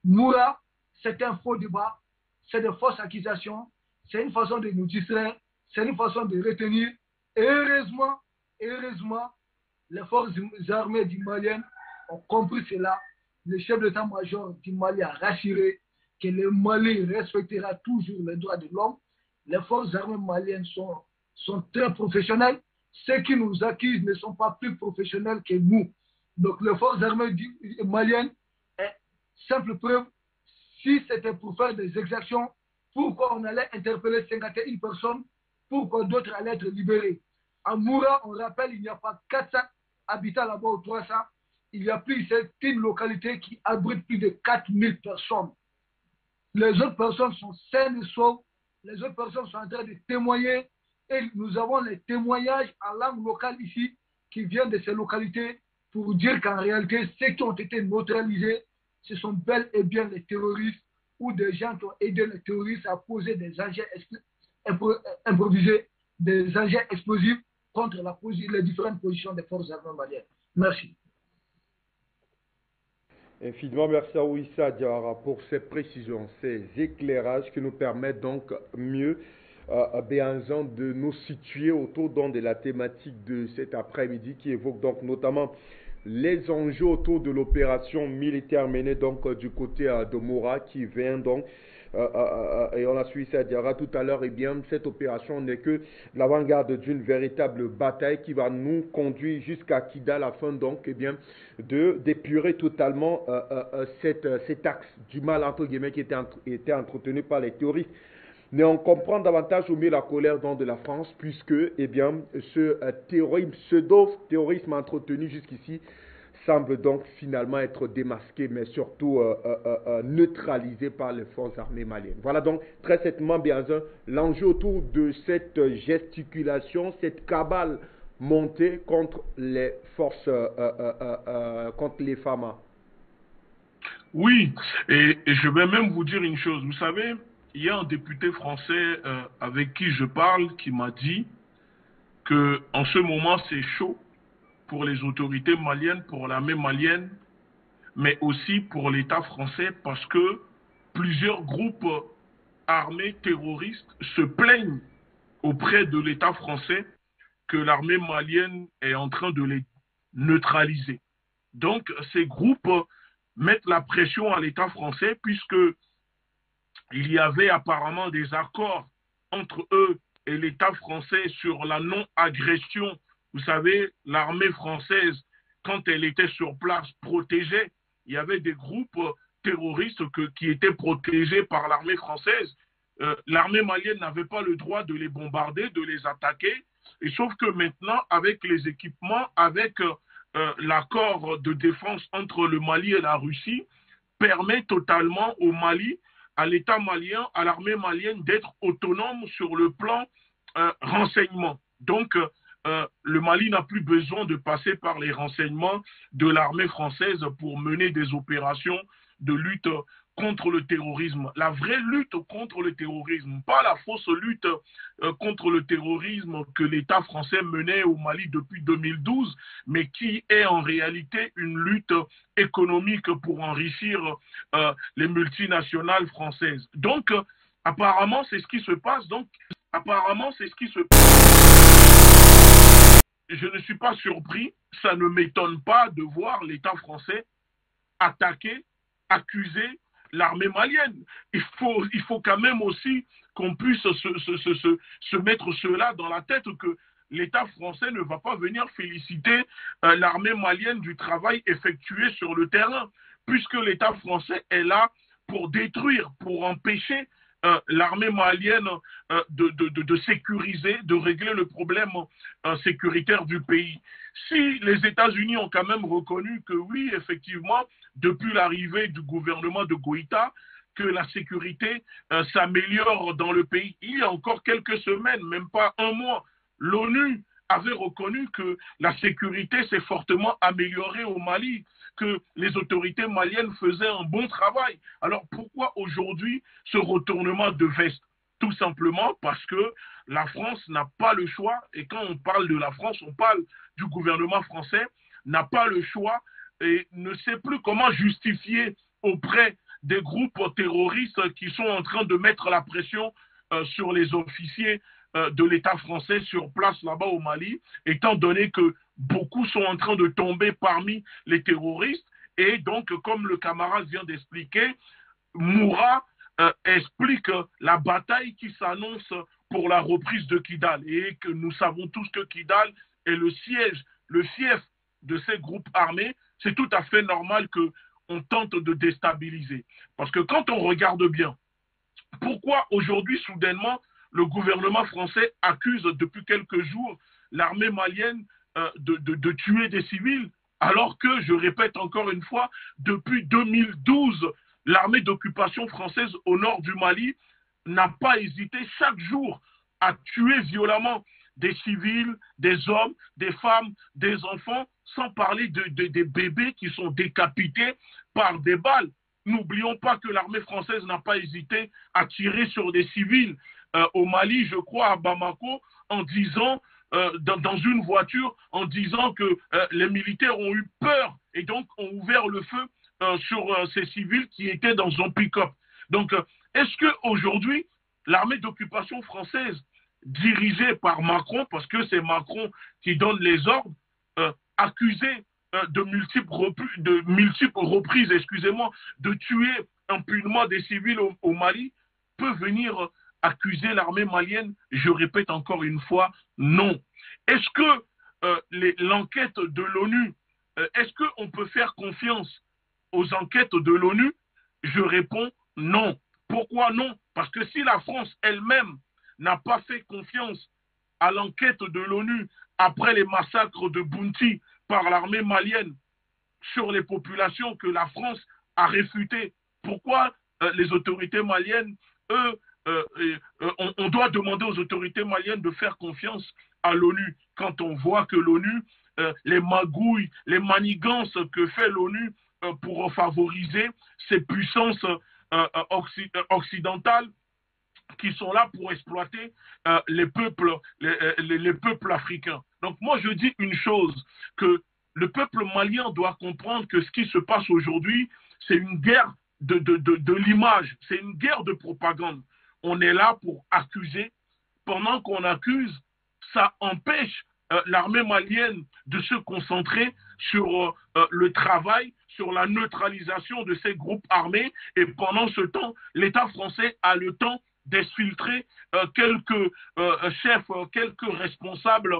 S4: Moura, c'est un faux débat, c'est de fausses accusations, c'est une façon de nous distraire, c'est une façon de retenir. Et heureusement, les forces armées du Mali ont compris cela. Le chef d'état-major du Mali a rassuré que le Mali respectera toujours les droits de l'homme. Les forces armées maliennes sont très professionnelles. Ceux qui nous accusent ne sont pas plus professionnels que nous. Donc les forces armées maliennes, simple preuve, si c'était pour faire des exactions, pourquoi on allait interpeller 51 personnes, pourquoi d'autres allaient être libérés? À Moura, on rappelle, il n'y a pas habitant là-bas au 300, il y a plus une localité qui abrite plus de 4000 personnes. Les autres personnes sont saines et sauves. Les autres personnes sont en train de témoigner. Et nous avons les témoignages en langue locale ici qui viennent de ces localités pour dire qu'en réalité, ceux qui ont été neutralisés, ce sont bel et bien les terroristes ou des gens qui ont aidé les terroristes à poser des engins improvisés, des engins explosifs contre les différentes positions des forces armées maliennes. Merci.
S2: Infiniment merci à Ouissa Diawara pour ces précisions, ces éclairages qui nous permettent donc mieux de nous situer autour donc, de la thématique de cet après-midi qui évoque donc notamment les enjeux autour de l'opération militaire menée donc du côté de Moura qui vient donc et on a suivi ça Diarra tout à l'heure, et bien cette opération n'est que l'avant-garde d'une véritable bataille qui va nous conduire jusqu'à Kidal afin donc et bien d'épurer totalement cet axe du mal entre guillemets qui était entretenu par les terroristes. Mais on comprend davantage ou mieux la colère donc, de la France puisque eh bien, ce pseudo-terrorisme entretenu jusqu'ici semble donc finalement être démasqué, mais surtout neutralisé par les forces armées maliennes. Voilà donc très certainement bien l'enjeu autour de cette gesticulation, cette cabale montée contre les forces, contre les FAMA.
S3: Oui, et je vais même vous dire une chose. Vous savez, il y a un député français avec qui je parle qui m'a dit qu'en ce moment c'est chaud pour les autorités maliennes, pour l'armée malienne, mais aussi pour l'État français parce que plusieurs groupes armés terroristes se plaignent auprès de l'État français que l'armée malienne est en train de les neutraliser. Donc ces groupes mettent la pression à l'État français puisque il y avait apparemment des accords entre eux et l'État français sur la non-agression. Vous savez, l'armée française, quand elle était sur place, protégeait. Il y avait des groupes terroristes qui étaient protégés par l'armée française. L'armée malienne n'avait pas le droit de les bombarder, de les attaquer. Et sauf que maintenant, avec les équipements, avec l'accord de défense entre le Mali et la Russie, permet totalement au Mali, à l'État malien, à l'armée malienne d'être autonome sur le plan renseignement. Donc, le Mali n'a plus besoin de passer par les renseignements de l'armée française pour mener des opérations de lutte contre le terrorisme. La vraie lutte contre le terrorisme, pas la fausse lutte contre le terrorisme que l'État français menait au Mali depuis 2012, mais qui est en réalité une lutte économique pour enrichir les multinationales françaises. Donc, apparemment, c'est ce qui se passe. Donc, apparemment, c'est ce qui se passe. Je ne suis pas surpris, ça ne m'étonne pas de voir l'État français attaquer, accuser l'armée malienne. Il faut quand même aussi qu'on puisse se mettre cela dans la tête que l'État français ne va pas venir féliciter l'armée malienne du travail effectué sur le terrain, puisque l'État français est là pour détruire, pour empêcher l'armée malienne de sécuriser, de régler le problème sécuritaire du pays. Si les États-Unis ont quand même reconnu que oui, effectivement, depuis l'arrivée du gouvernement de Goïta, que la sécurité s'améliore dans le pays. Il y a encore quelques semaines, même pas un mois, l'ONU avait reconnu que la sécurité s'est fortement améliorée au Mali, que les autorités maliennes faisaient un bon travail. Alors pourquoi aujourd'hui ce retournement de veste? Tout simplement parce que la France n'a pas le choix, et quand on parle de la France, on parle du gouvernement français, n'a pas le choix et ne sait plus comment justifier auprès des groupes terroristes qui sont en train de mettre la pression sur les officiers de l'État français sur place là-bas au Mali, étant donné que beaucoup sont en train de tomber parmi les terroristes. Et donc, comme le camarade vient d'expliquer, Moura explique la bataille qui s'annonce pour la reprise de Kidal, et que nous savons tous que Kidal est le siège, le fief de ces groupes armés. C'est tout à fait normal qu'on tente de déstabiliser. Parce que quand on regarde bien, pourquoi aujourd'hui, soudainement, le gouvernement français accuse depuis quelques jours l'armée malienne de tuer des civils, alors que, je répète encore une fois, depuis 2012, l'armée d'occupation française au nord du Mali n'a pas hésité chaque jour à tuer violemment des civils, des hommes, des femmes, des enfants, sans parler des bébés qui sont décapités par des balles. N'oublions pas que l'armée française n'a pas hésité à tirer sur des civils au Mali, je crois, à Bamako, en disant, dans une voiture, en disant que les militaires ont eu peur et donc ont ouvert le feu sur ces civils qui étaient dans un pick-up. Donc, est-ce qu'aujourd'hui, l'armée d'occupation française, dirigée par Macron, parce que c'est Macron qui donne les ordres, accusé de multiples reprises, excusez-moi, de tuer impunément des civils au Mali, peut venir accuser l'armée malienne? Je répète encore une fois, non. Est-ce que l'enquête de l'ONU, est-ce qu'on peut faire confiance aux enquêtes de l'ONU? Je réponds non. Pourquoi non? Parce que si la France elle-même n'a pas fait confiance à l'enquête de l'ONU après les massacres de Bounty par l'armée malienne sur les populations que la France a réfutées, pourquoi les autorités maliennes, on doit demander aux autorités maliennes de faire confiance à l'ONU quand on voit que l'ONU, les magouilles, les manigances que fait l'ONU pour favoriser ces puissances occidentales qui sont là pour exploiter les peuples africains. Donc moi je dis une chose, que le peuple malien doit comprendre que ce qui se passe aujourd'hui, c'est une guerre de l'image, c'est une guerre de propagande. On est là pour accuser. Pendant qu'on accuse, ça empêche l'armée malienne de se concentrer sur le travail, sur la neutralisation de ces groupes armés. Et pendant ce temps, l'État français a le temps d'exfiltrer quelques chefs, quelques responsables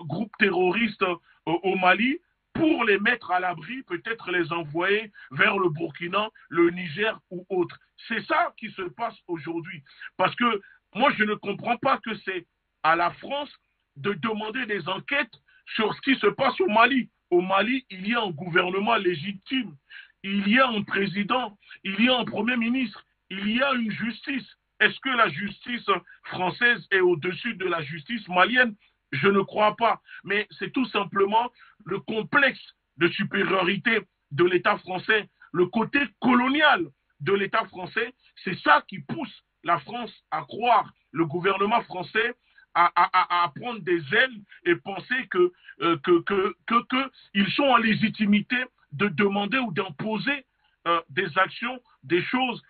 S3: groupes terroristes au Mali pour les mettre à l'abri, peut-être les envoyer vers le Burkina, le Niger ou autre. C'est ça qui se passe aujourd'hui. Parce que moi, je ne comprends pas que c'est à la France de demander des enquêtes sur ce qui se passe au Mali. Au Mali, il y a un gouvernement légitime, il y a un président, il y a un premier ministre, il y a une justice. Est-ce que la justice française est au-dessus de la justice malienne? Je ne crois pas. Mais c'est tout simplement le complexe de supériorité de l'État français, le côté colonial de l'État français. C'est ça qui pousse la France à croire, le gouvernement français, à prendre des ailes et penser qu'ils sont en légitimité de demander ou d'imposer des actions, des choses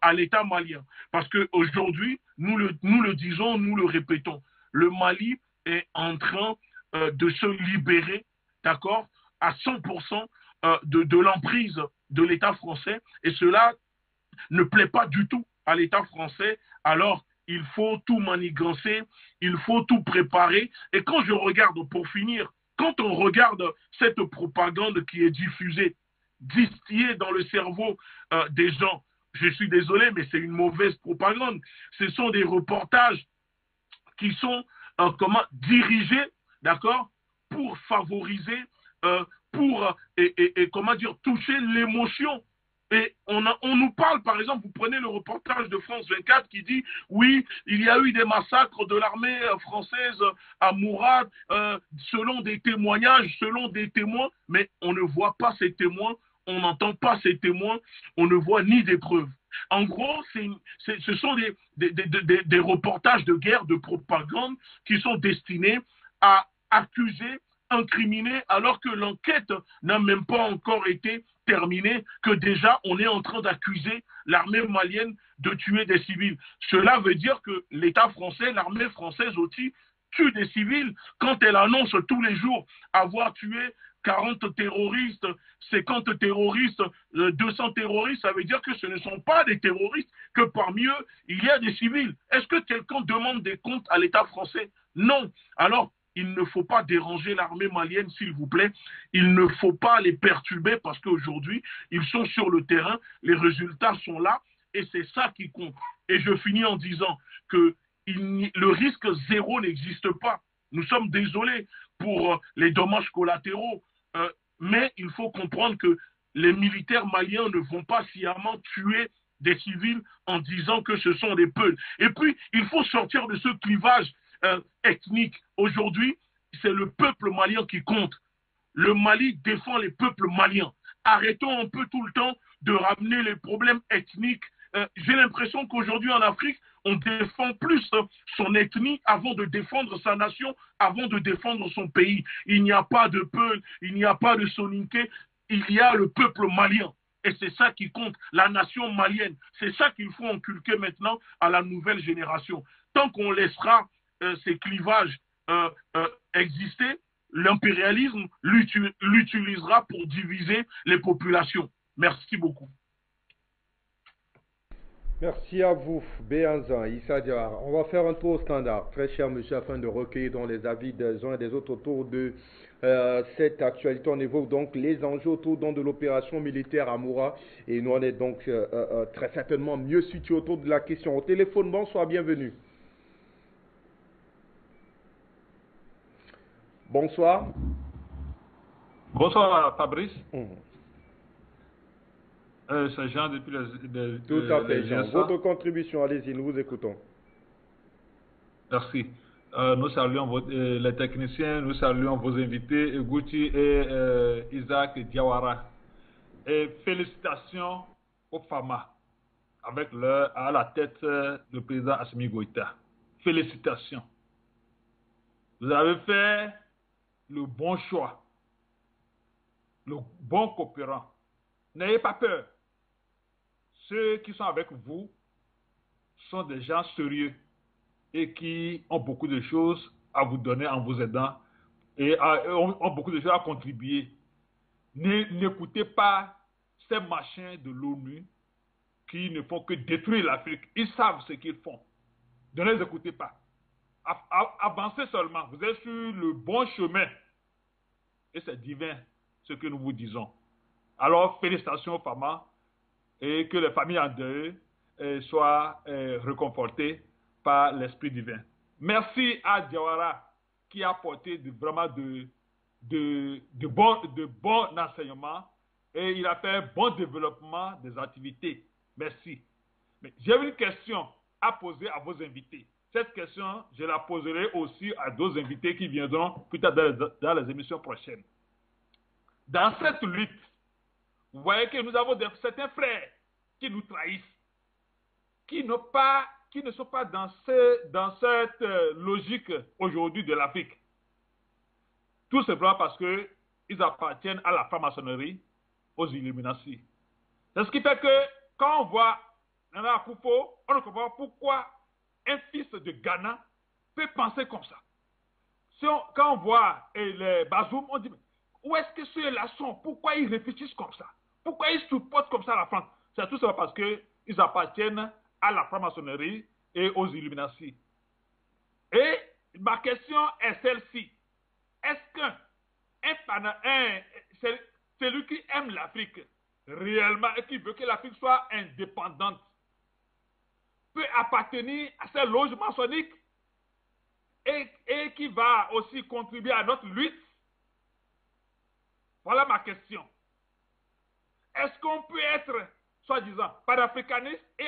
S3: à l'État malien. Parce qu'aujourd'hui, nous le disons, nous le répétons, le Mali est en train de se libérer, d'accord, à 100% de l'emprise de l'État français, et cela ne plaît pas du tout à l'État français. Alors, il faut tout manigancer, il faut tout préparer. Et quand je regarde, pour finir, quand on regarde cette propagande qui est diffusée, distillée dans le cerveau des gens, je suis désolé, mais c'est une mauvaise propagande. Ce sont des reportages qui sont dirigés, d'accord, pour favoriser, comment dire, toucher l'émotion. Et on nous parle, par exemple, vous prenez le reportage de France 24 qui dit « Oui, il y a eu des massacres de l'armée française à Mourad, selon des témoignages, selon des témoins, mais on ne voit pas ces témoins, on n'entend pas ces témoins, on ne voit ni des preuves. » En gros, ce sont des reportages de guerre, de propagande qui sont destinés à accuser, incriminer, alors que l'enquête n'a même pas encore été terminée, que déjà on est en train d'accuser l'armée malienne de tuer des civils. Cela veut dire que l'État français, l'armée française aussi, tue des civils quand elle annonce tous les jours avoir tué 40 terroristes, 50 terroristes, 200 terroristes. Ça veut dire que ce ne sont pas des terroristes, que parmi eux, il y a des civils. Est-ce que quelqu'un demande des comptes à l'État français? Non. Alors, il ne faut pas déranger l'armée malienne, s'il vous plaît. Il ne faut pas les perturber parce qu'aujourd'hui, ils sont sur le terrain, les résultats sont là et c'est ça qui compte. Et je finis en disant que le risque zéro n'existe pas. Nous sommes désolés pour les dommages collatéraux. Mais il faut comprendre que les militaires maliens ne vont pas sciemment tuer des civils en disant que ce sont des peuls. Et puis, il faut sortir de ce clivage ethnique. Aujourd'hui, c'est le peuple malien qui compte. Le Mali défend les peuples maliens. Arrêtons un peu tout le temps de ramener les problèmes ethniques. J'ai l'impression qu'aujourd'hui en Afrique, on défend plus son ethnie avant de défendre sa nation, avant de défendre son pays. Il n'y a pas de Peul, il n'y a pas de Soninké, il y a le peuple malien. Et c'est ça qui compte, la nation malienne. C'est ça qu'il faut inculquer maintenant à la nouvelle génération. Tant qu'on laissera ces clivages exister, l'impérialisme l'utilisera pour diviser les populations. Merci beaucoup.
S2: Merci à vous, Béanzan, Issa Diawara. On va faire un tour au standard, très cher monsieur, afin de recueillir dans les avis des uns et des autres autour de cette actualité. On évoque donc les enjeux autour de l'opération militaire à Moura. Et nous, on est donc très certainement mieux situés autour de la question. Au téléphone, bonsoir, bienvenue. Bonsoir.
S5: Bonsoir, Fabrice. C'est Jean depuis les
S2: Tout à fait, Jean. Votre contribution, allez-y, nous vous écoutons.
S5: Merci. Nous saluons les techniciens, nous saluons vos invités, Gouti et Isaac Diawara. Et félicitations aux FAMA, avec à la tête le président Assimi Goïta. Félicitations. Vous avez fait le bon choix, le bon coopérant. N'ayez pas peur. Ceux qui sont avec vous sont des gens sérieux et qui ont beaucoup de choses à vous donner en vous aidant et ont beaucoup de choses à contribuer. N'écoutez pas ces machins de l'ONU qui ne font que détruire l'Afrique. Ils savent ce qu'ils font. Ne les écoutez pas. Avancez seulement. Vous êtes sur le bon chemin. Et c'est divin ce que nous vous disons. Alors, félicitations aux femmes et que les familles en deuil soient réconfortées par l'Esprit divin. Merci à Diawara qui a apporté vraiment de bons enseignements et il a fait un bon développement des activités. Merci. Mais j'ai une question à poser à vos invités. Cette question, je la poserai aussi à d'autres invités qui viendront plus tard dans les émissions prochaines. Dans cette lutte, vous voyez que nous avons certains frères qui nous trahissent, qui ne sont pas dans cette logique aujourd'hui de l'Afrique. Tout simplement parce qu'ils appartiennent à la franc-maçonnerie, aux Illuminati. C'est ce qui fait que quand on voit Nana Akufo, on ne comprend pas pourquoi un fils de Ghana peut penser comme ça. Quand on voit les Bazoum, on dit où est-ce que ceux-là sont? Pourquoi ils réfléchissent comme ça? Pourquoi ils supportent comme ça la France? C'est tout ça parce qu'ils appartiennent à la franc-maçonnerie et aux Illuminati. Et ma question est celle-ci. Est-ce que celui qui aime l'Afrique réellement et qui veut que l'Afrique soit indépendante peut appartenir à ces loges maçonniques et qui va aussi contribuer à notre lutte? Voilà ma question. Est-ce qu'on peut être, soi-disant, panafricaniste et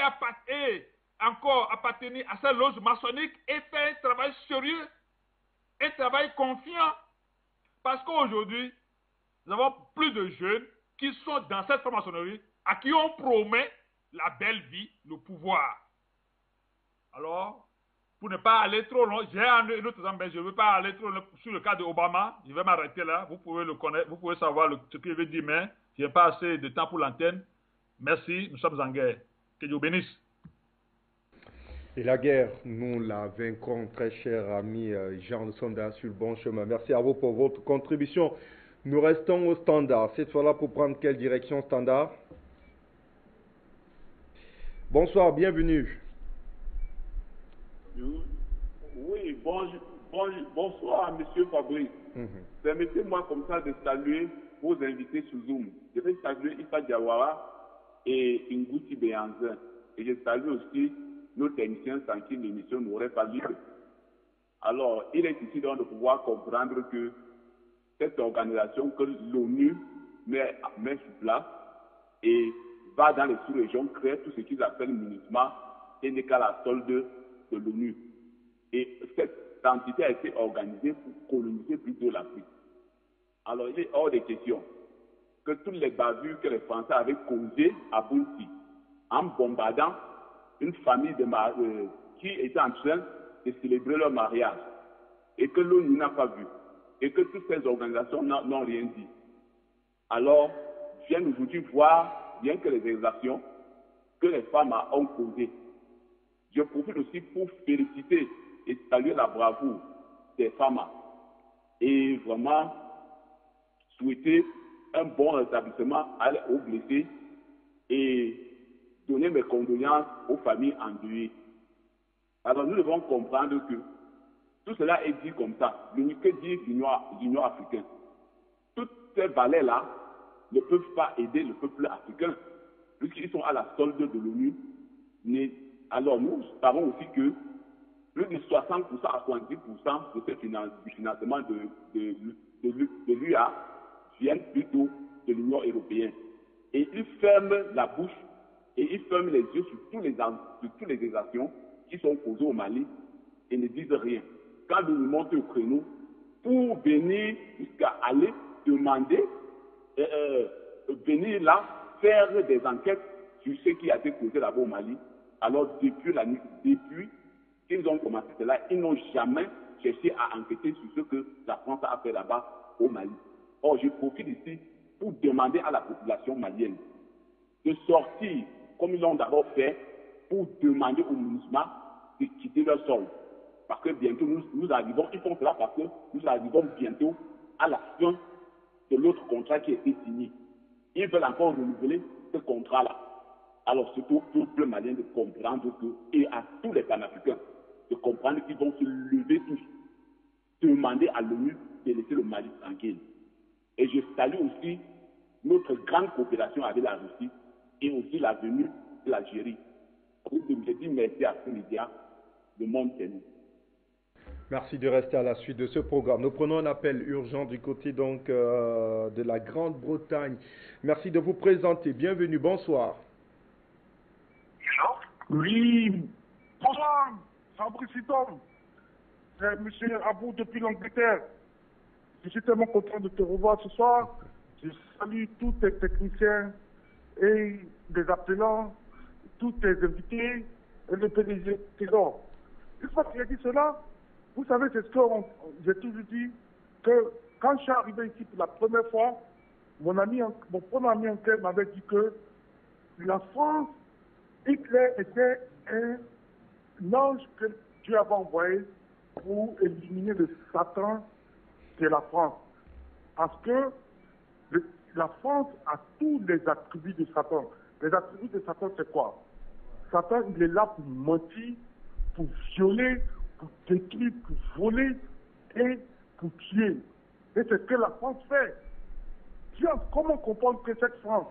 S5: encore appartenir à ces loges maçonniques et faire un travail sérieux, un travail confiant? Parce qu'aujourd'hui, nous avons plus de jeunes qui sont dans cette franc-maçonnerie à qui on promet la belle vie, le pouvoir. Alors, pour ne pas aller trop loin, j'ai un autre exemple, mais je ne veux pas aller trop loin sur le cas d'Obama. Je vais m'arrêter là. Vous pouvez le connaître, vous pouvez savoir ce qu'il veut dire, mais je n'ai pas assez de temps pour l'antenne. Merci, nous sommes en guerre. Que Dieu bénisse.
S2: Et la guerre, nous la vaincrons, très cher ami Jean, nous sommes sur le bon chemin. Merci à vous pour votre contribution. Nous restons au standard. Cette fois-là, pour prendre quelle direction standard? Bonsoir, bienvenue.
S6: Oui, bonsoir, monsieur Fabrice. Permettez-moi comme ça de saluer vos invités sur Zoom. Je vais saluer Issa Diawara et Ngouti Béanzin. Et je salue aussi nos techniciens sans qui l'émission n'aurait pas lieu. Alors, il est ici donc de pouvoir comprendre que cette organisation que l'ONU met sur place et va dans les sous-régions créer tout ce qu'ils appellent MINUSMA et n'est qu'à la solde de l'ONU. Et cette entité a été organisée pour coloniser plutôt l'Afrique. Alors, il est hors de question que toutes les bavures que les Français avaient causées à Bounty en bombardant une famille qui était en train de célébrer leur mariage et que l'ONU n'a pas vu et que toutes ces organisations n'ont rien dit. Alors, viennent aujourd'hui voir, bien que les exactions que les femmes ont causées. Je profite aussi pour féliciter et saluer la bravoure des femmes et vraiment souhaiter un bon rétablissement aux blessés et donner mes condoléances aux familles endeuillées. Alors nous devons comprendre que tout cela est dit comme ça. Que dit l'Union africaine? Toutes ces valets-là ne peuvent pas aider le peuple africain, puisqu'ils sont à la solde de l'ONU. Alors nous savons aussi que plus de 60% à 70% de ce financement de l'UA viennent plutôt de l'Union européenne. Et ils ferment la bouche et ils ferment les yeux sur toutes les exactions qui sont causées au Mali et ne disent rien. Quand nous nous montons au créneau pour venir jusqu'à aller demander, venir là, faire des enquêtes sur ce qui a été causé là-bas au Mali, alors depuis qu'ils ont commencé cela, ils n'ont jamais cherché à enquêter sur ce que la France a fait là-bas au Mali. Or, je profite ici pour demander à la population malienne de sortir, comme ils l'ont d'abord fait, pour demander au MINUSMA de quitter leur sol. Parce que bientôt, nous arrivons, ils font cela parce que nous arrivons bientôt à la fin de l'autre contrat qui a été signé. Ils veulent encore renouveler ce contrat-là. Alors, surtout, tout le peuple malien de comprendre que, et à tous les Panafricains, de comprendre qu'ils vont se lever tous, demander à l'ONU de laisser le Mali tranquille. Et je salue aussi notre grande coopération avec la Russie et aussi la venue de l'Algérie. Je dis merci à ces médias, le monde c'est nous.
S2: Merci de rester à la suite de ce programme. Nous prenons un appel urgent du côté donc de la Grande-Bretagne. Merci de vous présenter. Bienvenue, bonsoir.
S7: Oui, bonsoir, Fabrice Tom. C'est monsieur Abou depuis l'Angleterre. Je suis tellement content de te revoir ce soir. Je salue tous tes techniciens et les appelants, tous tes invités et le PDG Trésor. Une fois qu'il a dit cela, vous savez, c'est ce que j'ai toujours dit, que quand je suis arrivé ici pour la première fois, mon premier ami en clair m'avait dit que la France, Hitler était un ange que Dieu avait envoyé pour éliminer le Satan de la France. Parce que la France a tous les attributs de Satan. Les attributs de Satan, c'est quoi? Satan, il est là pour mentir, pour violer, pour détruire, pour voler et pour tuer. Et c'est ce que la France fait. Comment comprendre que cette France,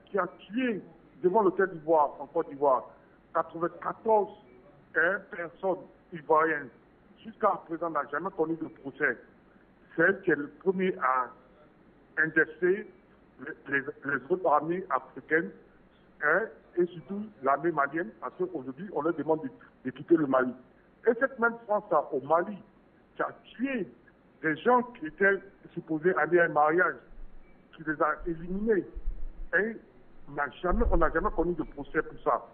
S7: qui a tué devant l'hôtel d'Ivoire, en Côte d'Ivoire, 94 personnes ivoiriennes, jusqu'à présent n'a jamais connu de procès. C'est elle qui est le premier à indexer les autres armées africaines et surtout l'armée malienne, parce qu'aujourd'hui, on leur demande de quitter le Mali. Et cette même France-là, au Mali, qui a tué des gens qui étaient supposés aller à un mariage, qui les a éliminés, et on n'a jamais connu de procès pour ça.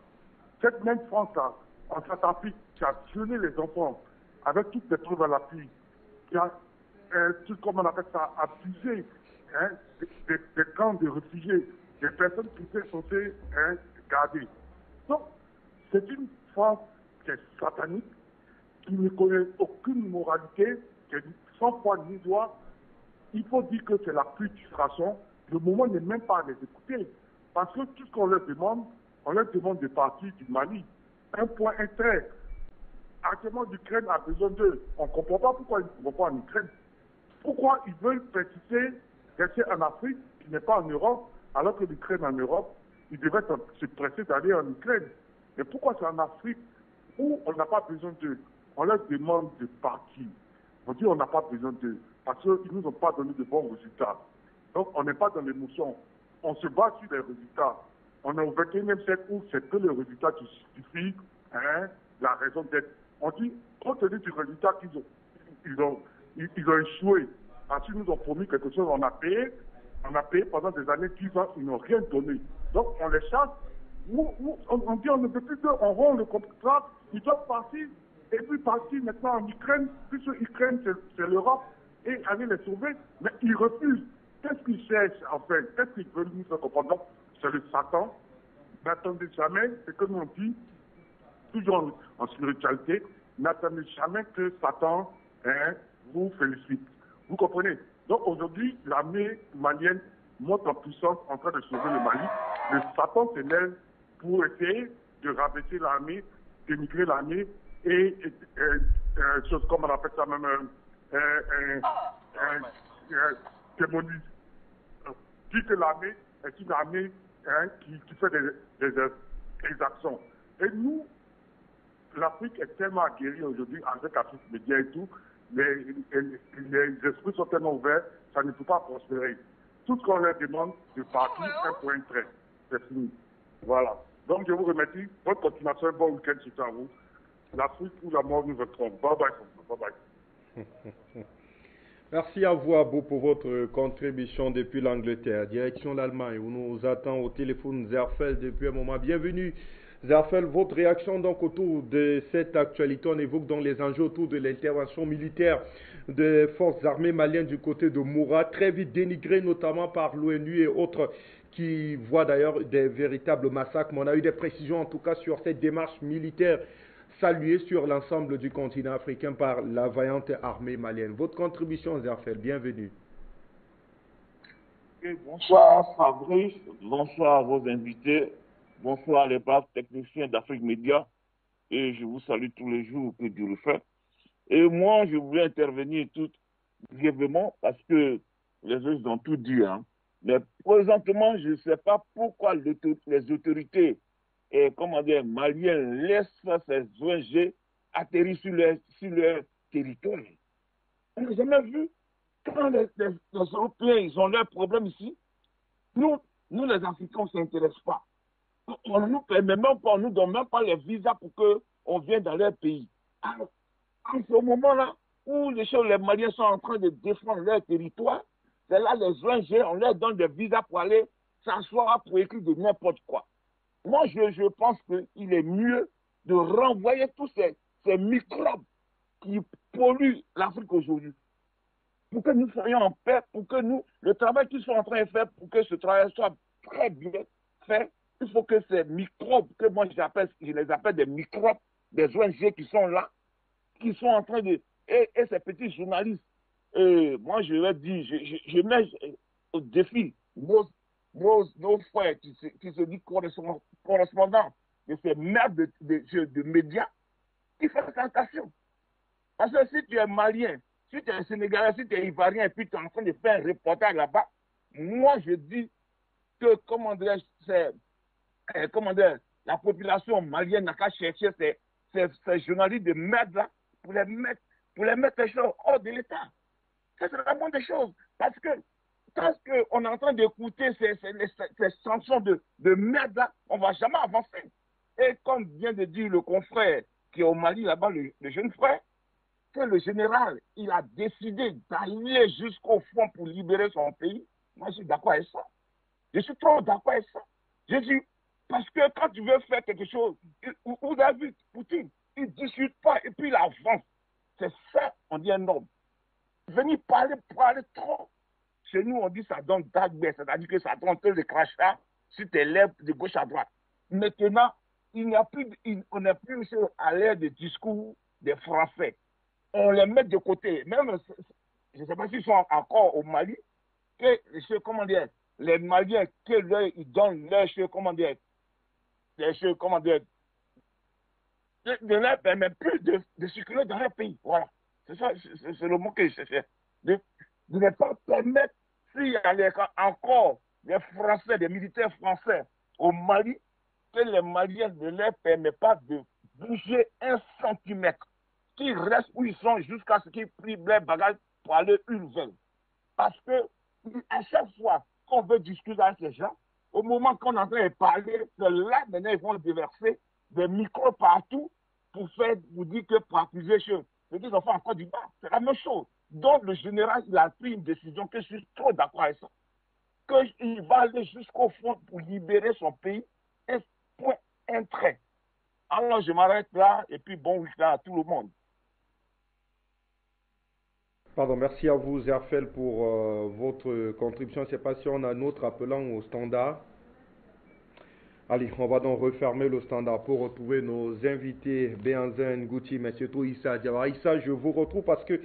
S7: Cette même France-là, en Centrafrique, qui a violé les enfants, avec toutes les preuves à l'appui, qui a, comme on appelle ça, abusé des camps de réfugiés, des personnes qui étaient censées garder. Donc, c'est une France qui est satanique, qui ne connaît aucune moralité, qui est sans foi ni loi. Il faut dire que c'est la putréfaction. Le moment n'est même pas à les écouter. Parce que tout ce qu'on leur demande de partir du Mali. Un point, un trait. Actuellement, l'Ukraine a besoin d'eux. On ne comprend pas pourquoi ils ne vont pas en Ukraine. Pourquoi ils veulent persister, rester en Afrique, qui n'est pas en Europe, alors que l'Ukraine en Europe, ils devraient se presser d'aller en Ukraine. Mais pourquoi c'est en Afrique où on n'a pas besoin d'eux? on leur demande de partir. On dit on n'a pas besoin d'eux, parce qu'ils ne nous ont pas donné de bons résultats. Donc on n'est pas dans l'émotion. On se bat sur les résultats. On est au 21e siècle où c'est que le résultat qui justifie la raison d'être. On dit, compte tenu du résultat qu'ils ont échoué. Ensuite, ils nous ont promis quelque chose, on a payé pendant des années, 10 ans, ils n'ont rien donné. Donc on les chasse. On dit on ne peut plus d'eux, on rompt le contrat, ils doivent partir. Et puis partir maintenant en Ukraine, puisque l'Ukraine c'est l'Europe, et aller les sauver. Mais ils refusent. Qu'est-ce qu'ils cherchent en fait? Qu'est-ce qu'ils veulent nous faire comprendre? Donc, c'est le Satan. N'attendez jamais, c'est comme on dit, toujours en spiritualité, n'attendez jamais que Satan vous félicite. Vous comprenez? Donc aujourd'hui, l'armée malienne monte en puissance en train de sauver le Mali. Le Satan s'élève pour essayer de rabaisser l'armée, d'émigrer l'armée et chose comme on appelle ça même démonise. Dit que l'armée est une armée qui fait des actions. Et nous, l'Afrique est tellement aguerrie aujourd'hui avec Afrique Média et tout, les esprits sont tellement ouverts, ça ne peut pas prospérer. Tout ce qu'on leur demande, de partir, un point trait. C'est fini. Voilà. Donc je vous remercie. Bonne continuation, bon week-end sur vous. L'Afrique ou la mort nous trompe. Bye bye. Bye bye.
S2: Merci à vous, Abou, pour votre contribution depuis l'Angleterre. Direction l'Allemagne, où nous attend au téléphone Zerfel depuis un moment. Bienvenue, Zerfel. Votre réaction donc autour de cette actualité, on évoque donc les enjeux autour de l'intervention militaire des forces armées maliennes du côté de Moura, très vite dénigrée notamment par l'ONU et autres qui voient d'ailleurs des véritables massacres. Mais on a eu des précisions en tout cas sur cette démarche militaire saluée sur l'ensemble du continent africain par la vaillante armée malienne. Votre contribution, Zerfel, bienvenue.
S6: Bonsoir Fabrice, bonsoir à vos invités, bonsoir les braves techniciens d'Afrique Média, et je vous salue tous les jours, que Dieu le fait. Et moi, je voulais intervenir tout brièvement parce que les autres ont tout dit. Mais présentement, je ne sais pas pourquoi les autorités maliennes laissent ces ONG atterrir sur leur territoire. On n'a jamais vu. Quand les Européens ils ont leurs problèmes ici, nous les Africains, on ne s'intéresse pas. On ne nous permet même pas, on ne nous donne même pas les visas pour qu'on vienne dans leur pays. Alors, en ce moment-là, où les Maliens sont en train de défendre leur territoire, c'est là les ONG, on leur donne des visas pour aller s'asseoir pour écrire de n'importe quoi. Moi, je pense qu'il est mieux de renvoyer tous ces microbes qui polluent l'Afrique aujourd'hui, pour que nous soyons en paix, pour que le travail qu'ils sont en train de faire, pour que ce travail soit très bien fait, il faut que ces microbes, que moi je les appelle des microbes, des ONG qui sont là, qui sont en train de... Et ces petits journalistes, moi je leur dis, je mets au défi nos frères qui se disent correspondants de ces merdes de médias, qui font attention. Parce que si tu es malien, si tu es sénégalais, si tu es ivoirien, et puis tu es en train de faire un reportage là-bas, moi je dis que, la population malienne n'a qu'à chercher ces journalistes de merde là pour les mettre les choses hors de l'État. Ça c'est la bonne des choses. Parce que quand on est en train d'écouter ces chansons de merde là, on ne va jamais avancer. Et comme vient de dire le confrère qui est au Mali là-bas, le jeune frère, que le général, il a décidé d'aller jusqu'au fond pour libérer son pays, moi je suis d'accord avec ça. Je suis trop d'accord avec ça. Je dis, parce que quand tu veux faire quelque chose, vous avez vu Poutine, il ne discute pas et puis il avance. C'est ça, on dit un homme. Venir parler trop. Chez nous, on dit ça donne dagbé, c'est-à-dire que ça donne le crachat sur tes lèvres de gauche à droite. Maintenant, on n'est plus à l'ère des discours des Français. On les met de côté. Même, je ne sais pas s'ils sont encore au Mali, que les Maliens, ils donnent leurs choses, ne leur permet plus de circuler dans leur pays. Voilà. C'est ça, c'est le mot que je cherchais. De ne pas permettre, s'il y a encore des Français, des militaires français au Mali, que les Maliens ne leur permettent pas de bouger 1 centimètre.
S7: qu'ils restent où ils sont jusqu'à ce qu'ils prennent les bagages pour aller où ils veulent. Parce que à chaque fois qu'on veut discuter avec ces gens, au moment qu'on est en train de parler, là, maintenant, ils vont déverser des micros partout pour dire que pour accuser ceux qui ont fait encore du bas. C'est la même chose. Donc, le général, il a pris une décision que je suis trop d'accord avec ça. Qu'il va aller jusqu'au fond pour libérer son pays. Un point, un trait. Alors, je m'arrête là et puis bon week-end à tout le monde.
S2: Pardon, merci à vous, Zerfel, pour votre contribution. Je ne sais pas si on a un autre appelant au standard. Allez, on va donc refermer le standard pour retrouver nos invités, Béhanzin Ngouti, mais surtout Issa Diawara. Issa, je vous retrouve parce que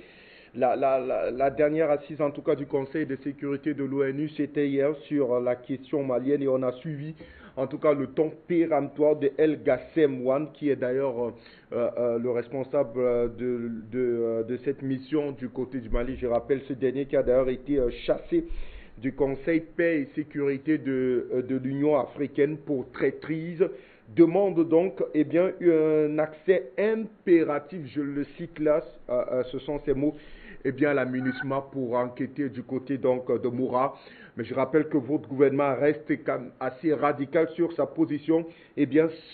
S2: la dernière assise, en tout cas, du Conseil de sécurité de l'ONU, c'était hier sur la question malienne et on a suivi, en tout cas, le ton péremptoire de El Gassem Wan, qui est d'ailleurs le responsable de cette mission du côté du Mali. Je rappelle ce dernier qui a d'ailleurs été chassé du Conseil paix et sécurité de l'Union africaine pour traîtrise, demande donc un accès impératif, je le cite là, ce sont ces mots, à la MINUSMA pour enquêter du côté donc de Moura. Mais je rappelle que votre gouvernement reste assez radical sur sa position.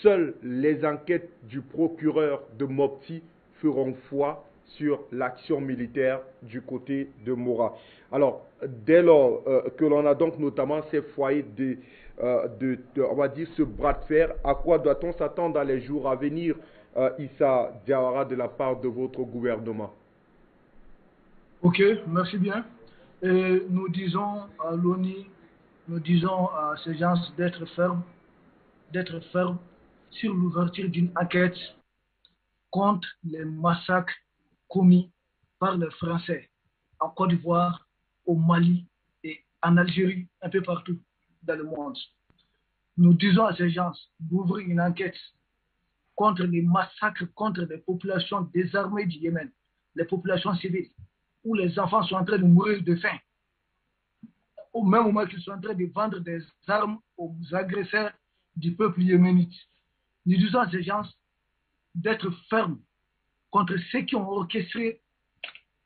S2: Seules les enquêtes du procureur de Mopti feront foi sur l'action militaire du côté de Moura. Alors, dès lors que l'on a donc notamment ces foyers on va dire ce bras de fer, à quoi doit-on s'attendre dans les jours à venir, Issa Diawara, de la part de votre gouvernement?
S4: Ok, merci bien. Et nous disons à l'ONU, nous disons à ces gens d'être fermes sur l'ouverture d'une enquête contre les massacres commis par les Français en Côte d'Ivoire, au Mali et en Algérie, un peu partout dans le monde. Nous disons à ces gens d'ouvrir une enquête contre les massacres contre les populations désarmées du Yémen, les populations civiles, où les enfants sont en train de mourir de faim, au même moment qu'ils sont en train de vendre des armes aux agresseurs du peuple yéménite. Nous disons à ces gens d'être fermes contre ceux qui ont orchestré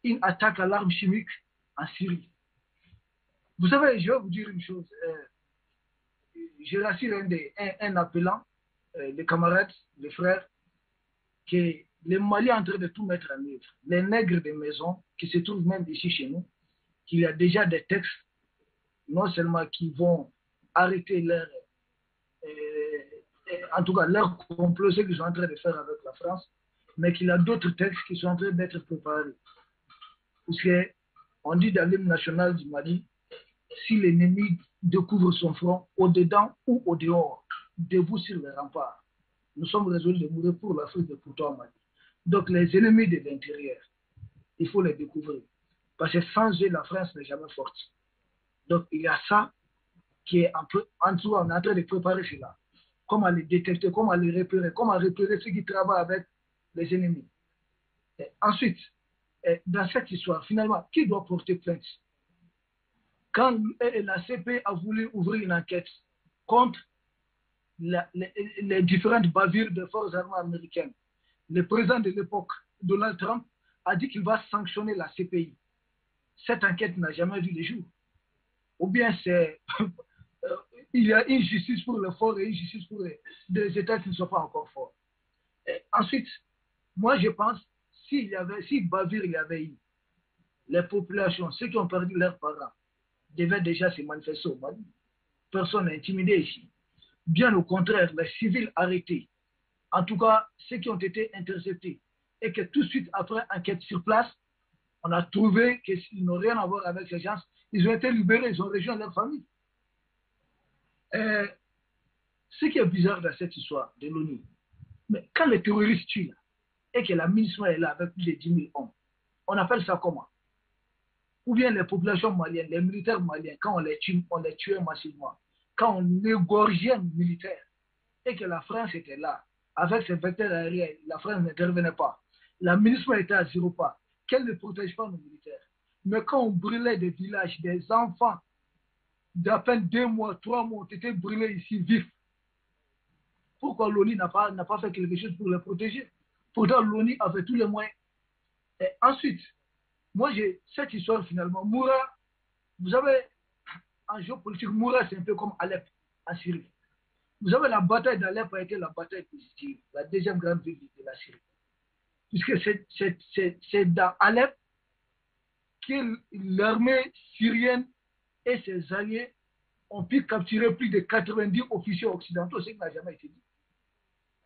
S4: une attaque à l'arme chimique en Syrie. Vous savez, je vais vous dire une chose. Je rassure un appelant, les camarades, les frères, que les Maliens sont en train de tout mettre en œuvre. Les nègres des maisons, qui se trouvent même ici chez nous, qu'il y a déjà des textes, non seulement qui vont arrêter en tout cas leur complot, ce qu'ils sont en train de faire avec la France, mais qu'il y a d'autres textes qui sont en train d'être préparés. Parce qu'on dit dans l'hymne national du Mali, si l'ennemi découvre son front, au-dedans ou au-dehors, debout sur les remparts, nous sommes résolus de mourir pour l'Afrique et pour toi, Mali. Donc les ennemis de l'intérieur, il faut les découvrir. Parce que sans eux, la France n'est jamais forte. Donc il y a ça qui est un peu, en tout cas, on est en train de préparer cela. Comment les détecter, comment les repérer, comment repérer ceux qui travaillent avec les ennemis. Et ensuite, dans cette histoire, finalement, qui doit porter plainte? Quand la CP a voulu ouvrir une enquête contre les différentes bavures des forces armées américaines, le président de l'époque, Donald Trump, a dit qu'il va sanctionner la CPI. Cette enquête n'a jamais vu le jour. Ou bien il y a une justice pour les forts et une justice pour les États qui ne sont pas encore forts. Et ensuite, moi je pense, si bavure il y avait eu, les populations, ceux qui ont perdu leurs parents, devaient déjà se manifester au Mali. Personne n'est intimidé ici. Bien au contraire, les civils arrêtés, en tout cas ceux qui ont été interceptés, et que tout de suite après enquête sur place, on a trouvé qu'ils n'ont rien à voir avec ces gens, ils ont été libérés, ils ont rejoint leur famille. Ce qui est bizarre dans cette histoire de l'ONU, mais quand les terroristes tuent là, et que la MINUSMA est là avec plus de 10 000 hommes, on appelle ça comment? Ou bien les populations maliennes, les militaires maliens, quand on les tuait massivement, quand on égorgeait un militaire, et que la France était là, avec ses vecteurs aériens, la France n'intervenait pas. La MINUSMA était à 0 pas, qu'elle ne protège pas nos militaires. Mais quand on brûlait des villages, des enfants d'à peine 2 mois, 3 mois ont été brûlés ici vifs, pourquoi l'ONU n'a pas fait quelque chose pour les protéger? Pourtant, l'ONU avait tous les moyens. Et ensuite, moi, j'ai cette histoire finalement. Moura, vous avez, en géopolitique, Moura, c'est un peu comme Alep, en Syrie. Vous avez la bataille d'Alep a été la bataille positive, la deuxième grande ville de la Syrie. Puisque c'est dans Alep que l'armée syrienne et ses alliés ont pu capturer plus de 90 officiers occidentaux, ce qui n'a jamais été dit.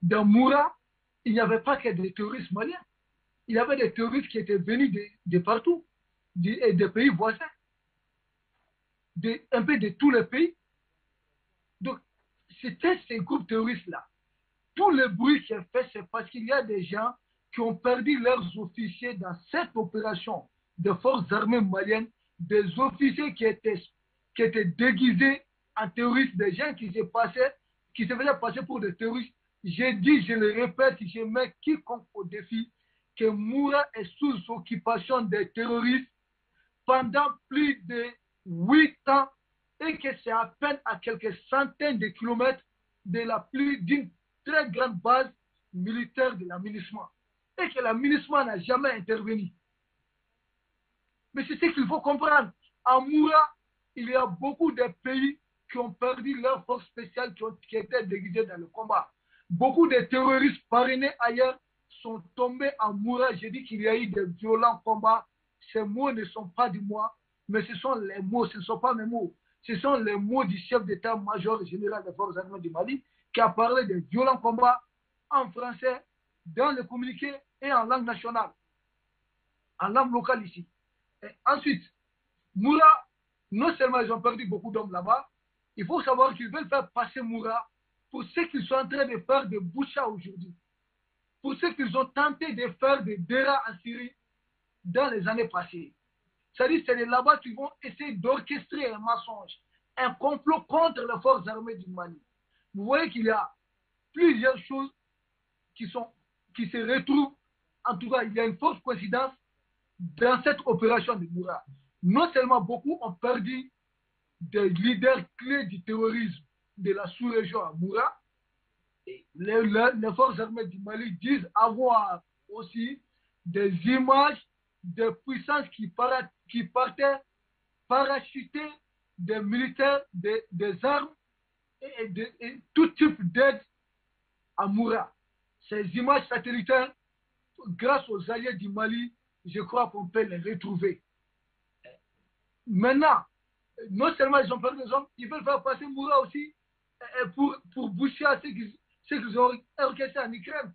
S4: Dans Moura, il n'y avait pas que des terroristes maliens. Il y avait des terroristes qui étaient venus de partout, des pays voisins, un peu de tous les pays. Donc, c'était ces groupes terroristes-là. Tout le bruit qui est fait, c'est parce qu'il y a des gens qui ont perdu leurs officiers dans cette opération de forces armées maliennes, des officiers qui étaient déguisés en terroristes, des gens qui se faisaient passer pour des terroristes. J'ai dit, je le répète, je mets quiconque au défi, que Moura est sous occupation des terroristes pendant plus de 8 ans et que c'est à peine à quelques centaines de kilomètres d'une très grande base militaire de la MINUSMA et que la MINUSMA n'a jamais intervenu. Mais c'est ce qu'il faut comprendre. À Moura, il y a beaucoup de pays qui ont perdu leurs forces spéciales qui étaient déguisées dans le combat. Beaucoup de terroristes parrainés ailleurs sont tombés en Moura. J'ai dit qu'il y a eu de violents combats. Ces mots ne sont pas de moi, mais ce sont les mots, ce ne sont pas mes mots. Ce sont les mots du chef d'état-major général des forces armées du Mali qui a parlé de violents combats en français, dans le communiqué et en langue nationale, en langue locale ici. Et ensuite, Moura, non seulement ils ont perdu beaucoup d'hommes là-bas, il faut savoir qu'ils veulent faire passer Moura pour ce qu'ils sont en train de faire de Boucha aujourd'hui, pour ce qu'ils ont tenté de faire de Dera en Syrie dans les années passées. C'est-à-dire que c'est là-bas qu'ils vont essayer d'orchestrer un mensonge, un complot contre les forces armées du Mali. Vous voyez qu'il y a plusieurs choses qui se retrouvent. En tout cas, il y a une forte coïncidence dans cette opération de Moura. Non seulement beaucoup ont perdu des leaders clés du terrorisme de la sous-région à Moura, et les forces armées du Mali disent avoir aussi des images de puissances qui partaient parachuter des militaires, des armes et tout type d'aide à Moura. Ces images satellitaires, grâce aux alliés du Mali, je crois qu'on peut les retrouver. Maintenant, non seulement ils ont perdu des hommes, ils veulent faire passer Moura aussi pour boucher à ce qu'ils ont orchestré en Ukraine.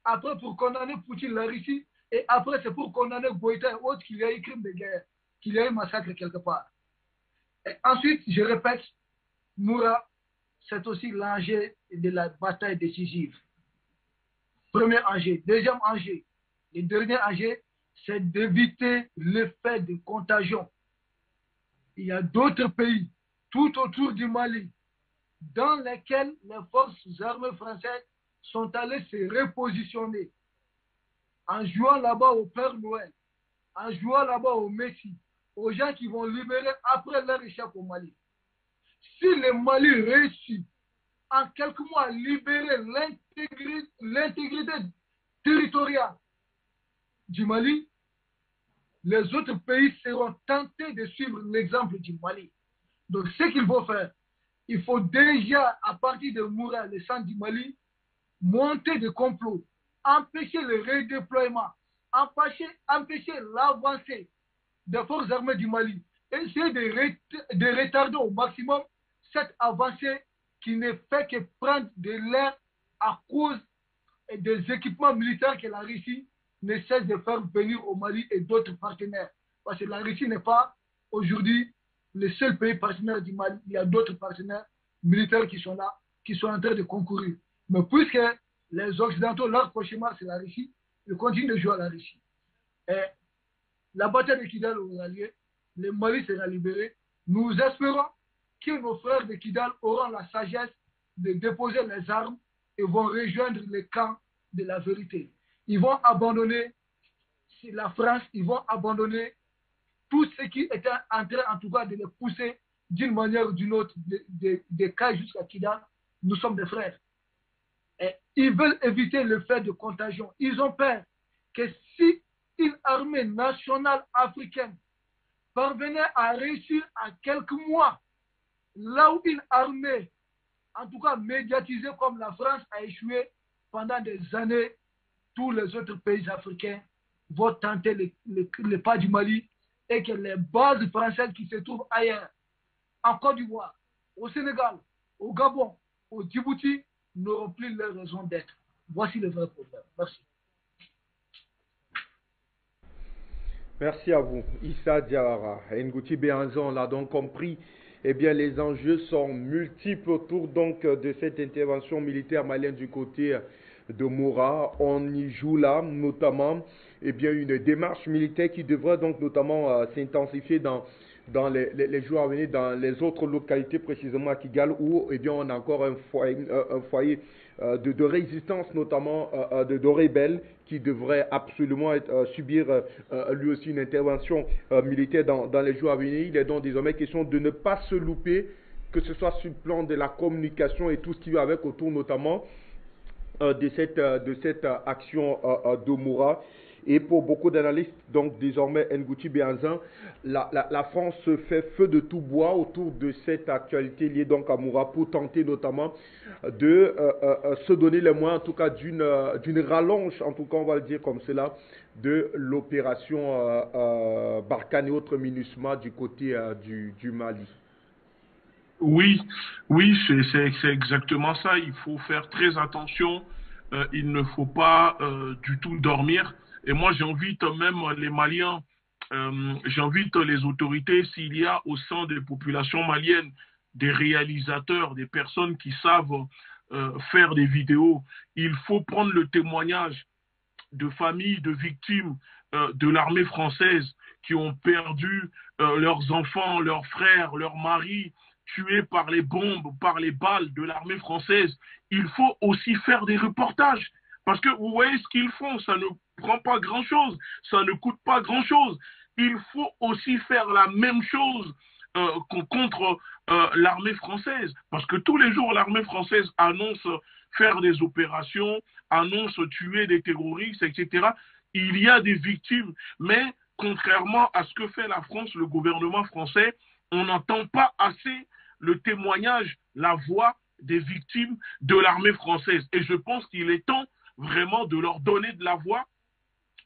S4: Après, pour condamner Poutine, la Russie, et après, c'est pour condamner Goïta et autres qu'il y a eu crime de guerre, qu'il y a eu massacre quelque part. Et ensuite, je répète, Moura, c'est aussi l'enjeu de la bataille décisive. Premier enjeu. Deuxième enjeu. Le dernier enjeu, c'est d'éviter l'effet de contagion. Il y a d'autres pays tout autour du Mali dans lesquels les forces armées françaises sont allées se repositionner en jouant là-bas au Père Noël, en jouant là-bas au Messie, aux gens qui vont libérer après leur échec au Mali. Si le Mali réussit en quelques mois à libérer l'intégrité territoriale du Mali, les autres pays seront tentés de suivre l'exemple du Mali. Donc, ce qu'il faut faire, il faut déjà, à partir de Moura, le centre du Mali, monter des complots, empêcher le redéploiement, empêcher l'avancée des forces armées du Mali, essayer de retarder au maximum cette avancée qui ne fait que prendre de l'air à cause des équipements militaires que la Russie ne cesse de faire venir au Mali et d'autres partenaires. Parce que la Russie n'est pas aujourd'hui le seul pays partenaire du Mali. Il y a d'autres partenaires militaires qui sont là, qui sont en train de concourir. Mais puisque les Occidentaux, leur cauchemar, c'est la Russie, ils continuent de jouer à la Russie. Et la bataille de Kidal aura lieu, le Mali sera libéré. Nous espérons que nos frères de Kidal auront la sagesse de déposer les armes et vont rejoindre le camp de la vérité. Ils vont abandonner la France, ils vont abandonner tout ce qui était en train, en tout cas, de les pousser d'une manière ou d'une autre, de Kai jusqu'à Kidal. Nous sommes des frères. Et ils veulent éviter le fait de contagion. Ils ont peur que si une armée nationale africaine parvenait à réussir à quelques mois, là où une armée, en tout cas médiatisée comme la France, a échoué pendant des années, tous les autres pays africains vont tenter les pas du Mali et que les bases françaises qui se trouvent ailleurs, en Côte d'Ivoire, au Sénégal, au Gabon, au Djibouti, n'auront plus leur raison d'être. Voici le vrai problème. Merci.
S2: Merci à vous, Issa Diawara. Ngouti Béhanzan l'a donc compris. Eh bien, les enjeux sont multiples autour donc de cette intervention militaire malienne du côté de Moura. On y joue là, notamment, eh bien, une démarche militaire qui devrait donc notamment s'intensifier dans les jours à venir dans les autres localités, précisément à Kigali, où eh bien, on a encore un foyer de résistance, notamment de rebelles, qui devrait absolument subir lui aussi une intervention militaire dans les jours à venir. Il est donc désormais question de ne pas se louper, que ce soit sur le plan de la communication et tout ce qui va avec autour, notamment de cette action de Moura. Et pour beaucoup d'analystes, donc désormais Ngouti Béhanzan, la France se fait feu de tout bois autour de cette actualité liée donc à Moura pour tenter notamment de se donner les moyens, en tout cas d'une rallonge, en tout cas on va le dire comme cela, de l'opération Barkhane et autres MINUSMA du côté du Mali.
S3: Oui, c'est exactement ça. Il faut faire très attention. Il ne faut pas du tout dormir. Et moi, j'invite même les Maliens, j'invite les autorités, s'il y a au sein des populations maliennes des réalisateurs, des personnes qui savent faire des vidéos, il faut prendre le témoignage de familles, de victimes de l'armée française qui ont perdu leurs enfants, leurs frères, leurs maris, tués par les bombes, par les balles de l'armée française. Il faut aussi faire des reportages. Parce que vous voyez ce qu'ils font, ça ne prend pas grand-chose, ça ne coûte pas grand-chose. Il faut aussi faire la même chose contre l'armée française. Parce que tous les jours, l'armée française annonce faire des opérations, annonce tuer des terroristes, etc. Il y a des victimes, mais contrairement à ce que fait la France, le gouvernement français, on n'entend pas assez le témoignage, la voix des victimes de l'armée française. Et je pense qu'il est temps vraiment de leur donner de la voix,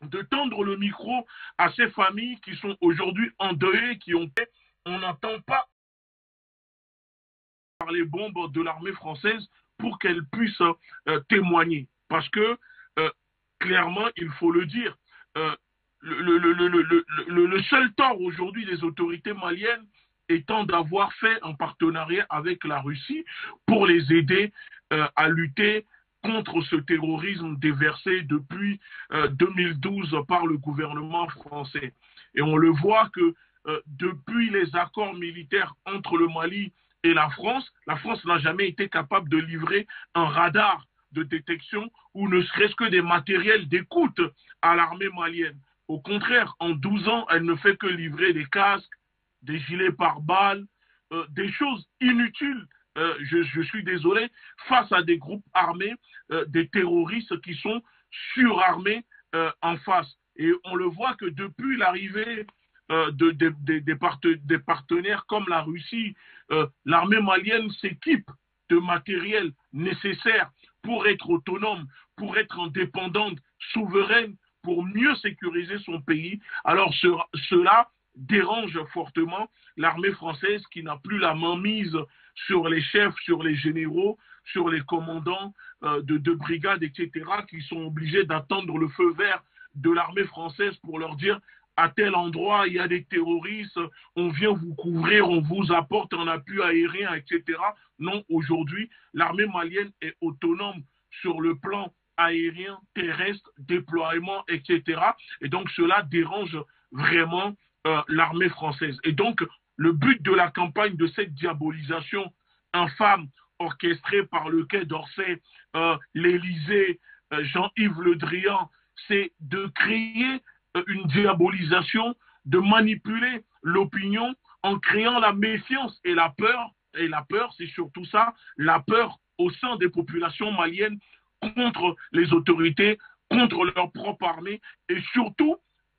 S3: de tendre le micro à ces familles qui sont aujourd'hui endeuillées, qui ont fait, on n'entend pas par les bombes de l'armée française pour qu'elles puissent témoigner. Parce que, clairement, il faut le dire, le seul tort aujourd'hui des autorités maliennes étant d'avoir fait un partenariat avec la Russie pour les aider à lutter contre ce terrorisme déversé depuis 2012 par le gouvernement français. Et on le voit que depuis les accords militaires entre le Mali et la France n'a jamais été capable de livrer un radar de détection ou ne serait-ce que des matériels d'écoute à l'armée malienne. Au contraire, en 12 ans, elle ne fait que livrer des casques, des gilets pare-balles, des choses inutiles, je suis désolé, face à des groupes armés, des terroristes qui sont surarmés en face. Et on le voit que depuis l'arrivée des partenaires comme la Russie, l'armée malienne s'équipe de matériel nécessaire pour être autonome, pour être indépendante, souveraine, pour mieux sécuriser son pays. Alors cela dérange fortement l'armée française qui n'a plus la main mise sur les chefs, sur les généraux, sur les commandants de brigades, etc., qui sont obligés d'attendre le feu vert de l'armée française pour leur dire à tel endroit, il y a des terroristes, on vient vous couvrir, on vous apporte un appui aérien, etc. Non, aujourd'hui, l'armée malienne est autonome sur le plan aérien, terrestre, déploiement, etc. Et donc, cela dérange vraiment l'armée française. Et donc, le but de la campagne de cette diabolisation infâme orchestrée par le Quai d'Orsay, l'Élysée, Jean-Yves Le Drian, c'est de créer une diabolisation, de manipuler l'opinion en créant la méfiance et la peur. Et la peur, c'est surtout ça, la peur au sein des populations maliennes contre les autorités, contre leur propre armée et surtout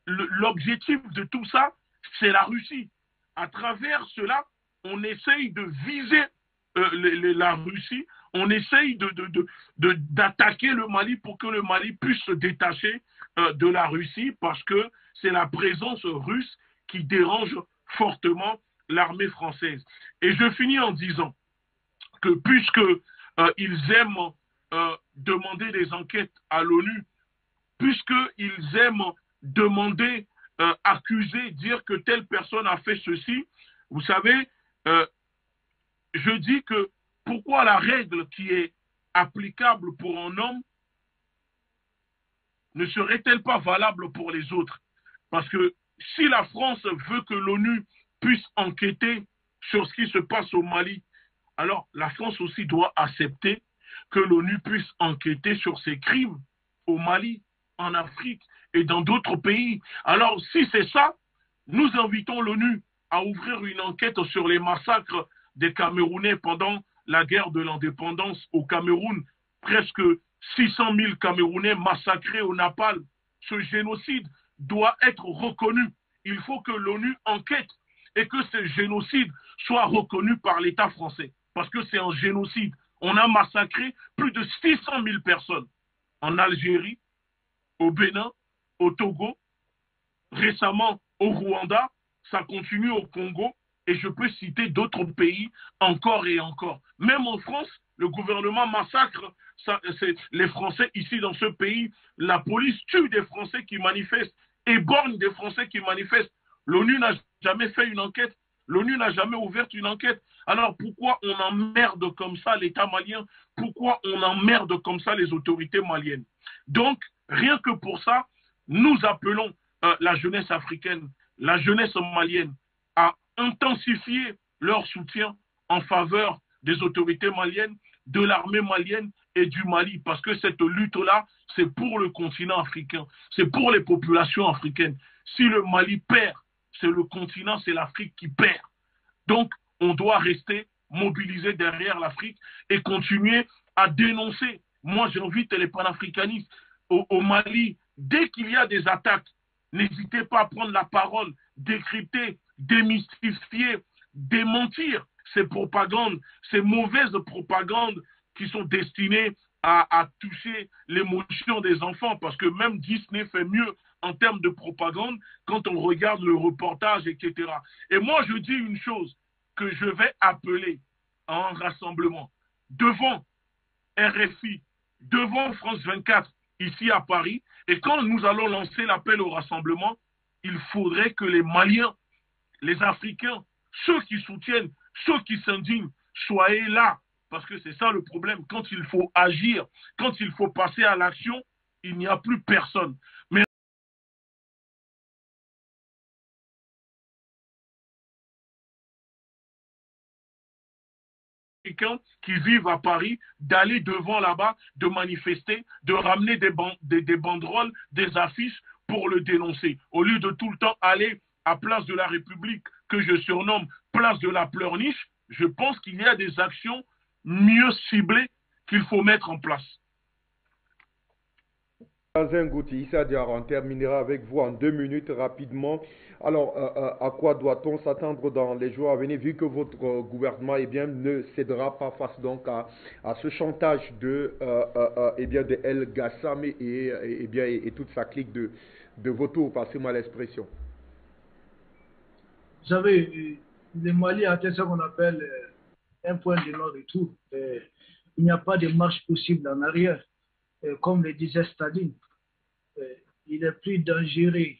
S3: l'objectif de tout ça, c'est la Russie. À travers cela, on essaye de viser la Russie, on essaye d'attaquer le Mali pour que le Mali puisse se détacher de la Russie, parce que c'est la présence russe qui dérange fortement l'armée française. Et je finis en disant que puisque ils aiment demander des enquêtes à l'ONU, puisqu'ils aiment demander, accuser, dire que telle personne a fait ceci, vous savez, je dis que pourquoi la règle qui est applicable pour un homme ne serait-elle pas valable pour les autres? Parce que si la France veut que l'ONU puisse enquêter sur ce qui se passe au Mali, alors la France aussi doit accepter que l'ONU puisse enquêter sur ces crimes au Mali, en Afrique et dans d'autres pays. Alors si c'est ça, nous invitons l'ONU à ouvrir une enquête sur les massacres des Camerounais pendant la guerre de l'indépendance au Cameroun. Presque 600 000 Camerounais massacrés au napalm. Ce génocide doit être reconnu. Il faut que l'ONU enquête et que ce génocide soit reconnu par l'État français. Parce que c'est un génocide. On a massacré plus de 600 000 personnes en Algérie, au Bénin, au Togo, récemment au Rwanda, ça continue au Congo, et je peux citer d'autres pays encore et encore. Même en France, le gouvernement massacre les Français ici dans ce pays. La police tue des Français qui manifestent, éborgne des Français qui manifestent. L'ONU n'a jamais fait une enquête. L'ONU n'a jamais ouvert une enquête. Alors pourquoi on emmerde comme ça l'État malien? Pourquoi on emmerde comme ça les autorités maliennes? Donc, rien que pour ça, nous appelons la jeunesse africaine, la jeunesse malienne à intensifier leur soutien en faveur des autorités maliennes, de l'armée malienne et du Mali. Parce que cette lutte-là, c'est pour le continent africain, c'est pour les populations africaines. Si le Mali perd, c'est le continent, c'est l'Afrique qui perd. Donc, on doit rester mobilisé derrière l'Afrique et continuer à dénoncer. Moi, j'invite les panafricanistes au Mali, dès qu'il y a des attaques, n'hésitez pas à prendre la parole, décrypter, démystifier, démentir ces propagandes, ces mauvaises propagandes qui sont destinées à toucher l'émotion des enfants, parce que même Disney fait mieux en termes de propagande quand on regarde le reportage, etc. Et moi, je dis une chose que je vais appeler à un rassemblement devant RFI, devant France 24, ici à Paris, et quand nous allons lancer l'appel au rassemblement, il faudrait que les Maliens, les Africains, ceux qui soutiennent, ceux qui s'indignent, soient là, parce que c'est ça le problème. Quand il faut agir, quand il faut passer à l'action, il n'y a plus personne. Mais qui vivent à Paris, d'aller devant là-bas, de manifester, de ramener des banderoles, des affiches pour le dénoncer. Au lieu de tout le temps aller à Place de la République, que je surnomme Place de la Pleurniche, je pense qu'il y a des actions mieux ciblées qu'il faut mettre en place.
S2: Ngouti Issa Diarra, on terminera avec vous en 2 minutes rapidement. Alors, à quoi doit-on s'attendre dans les jours à venir, vu que votre gouvernement ne cédera pas face donc à ce chantage de El Gassam et toute sa clique de vautours, passez-moi l'expression.
S4: Vous savez, le Mali a atteint ce qu'on appelle un point de non-retour. Il n'y a pas de marche possible en arrière. Comme le disait Staline, il est plus dangereux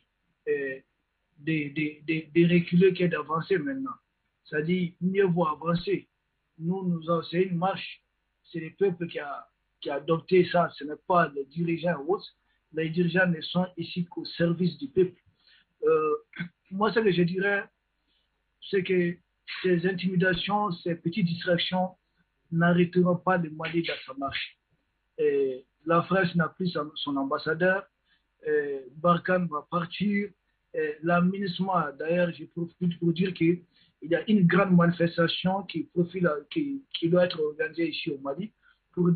S4: de reculer que d'avancer maintenant. C'est-à-dire, mieux vaut avancer. C'est une marche. C'est le peuple qui a adopté ça. Ce n'est pas les dirigeants ou autres. Les dirigeants ne sont ici qu'au service du peuple. Moi, ce que je dirais, c'est que ces intimidations, ces petites distractions n'arrêteront pas le Mali dans sa marche. La France n'a plus son ambassadeur. Barkhane va partir. La MINUSMA, d'ailleurs, je profite pour dire qu'il y a une grande manifestation qui doit être organisée ici au Mali pour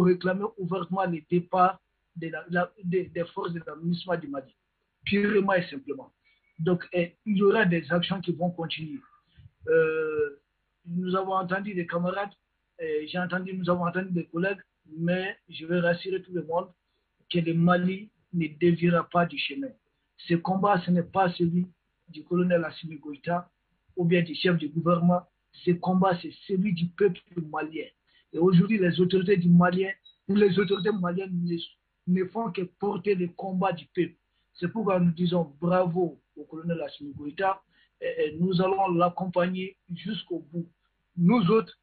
S4: réclamer ouvertement le départ des forces de la MINUSMA du Mali. purement et simplement. Donc, il y aura des actions qui vont continuer. Nous avons entendu des camarades, nous avons entendu des collègues, mais je vais rassurer tout le monde que le Mali ne déviera pas du chemin. Ce combat, ce n'est pas celui du colonel Assimi Goïta ou bien du chef du gouvernement. Ce combat, c'est celui du peuple malien. Et aujourd'hui, les autorités maliennes ne font que porter le combat du peuple. C'est pourquoi nous disons bravo au colonel Assimi Goïta et nous allons l'accompagner jusqu'au bout. Nous autres,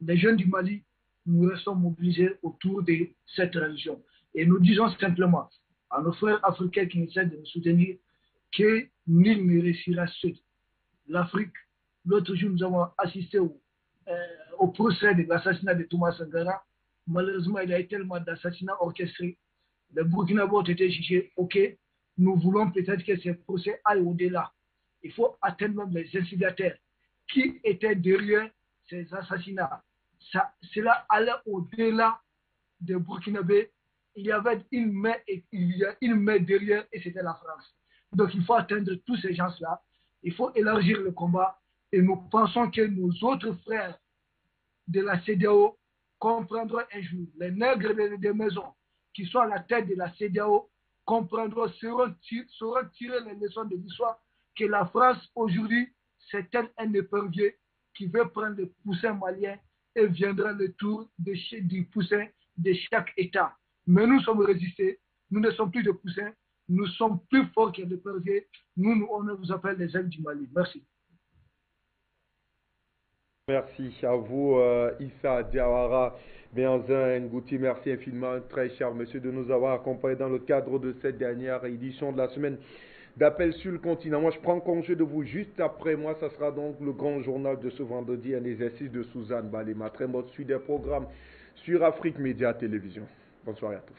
S4: les jeunes du Mali, nous restons mobilisés autour de cette religion. Et nous disons simplement à nos frères africains qui essaient de nous soutenir que nul ne réussira seul. L'Afrique, l'autre jour, nous avons assisté au procès de l'assassinat de Thomas Sankara. Malheureusement, il y a eu tellement d'assassinats orchestrés. Les Burkinabés ont été jugés. Ok, nous voulons peut-être que ces procès aillent au-delà. Il faut atteindre même les instigateurs qui étaient derrière ces assassinats. Cela allait au-delà des Burkinabés. Il y avait une main derrière et c'était la France. Donc il faut atteindre tous ces gens-là. Il faut élargir le combat et nous pensons que nos autres frères de la CEDEAO comprendront un jour. Les nègres des maisons qui sont à la tête de la CEDEAO comprendront, sauront tirer les leçons de l'histoire que la France aujourd'hui, c'est un épervier qui veut prendre le poussin malien et viendra le tour du poussin de chaque État. Mais nous sommes résistés, nous ne sommes plus de poussins, nous sommes plus forts que l'épervier. On nous appelle les ailes du Mali. Merci.
S2: Merci à vous, Issa Diawara, Béanzin Ngouti. Merci infiniment, très cher monsieur, de nous avoir accompagnés dans le cadre de cette dernière édition de la semaine d'Appel sur le continent. Moi, je prends congé de vous juste après moi. Ça sera donc le grand journal de ce vendredi, un exercice de Suzanne Balema. Très bonne suite des programmes sur Afrique Média Télévision. Bonne soirée à tous.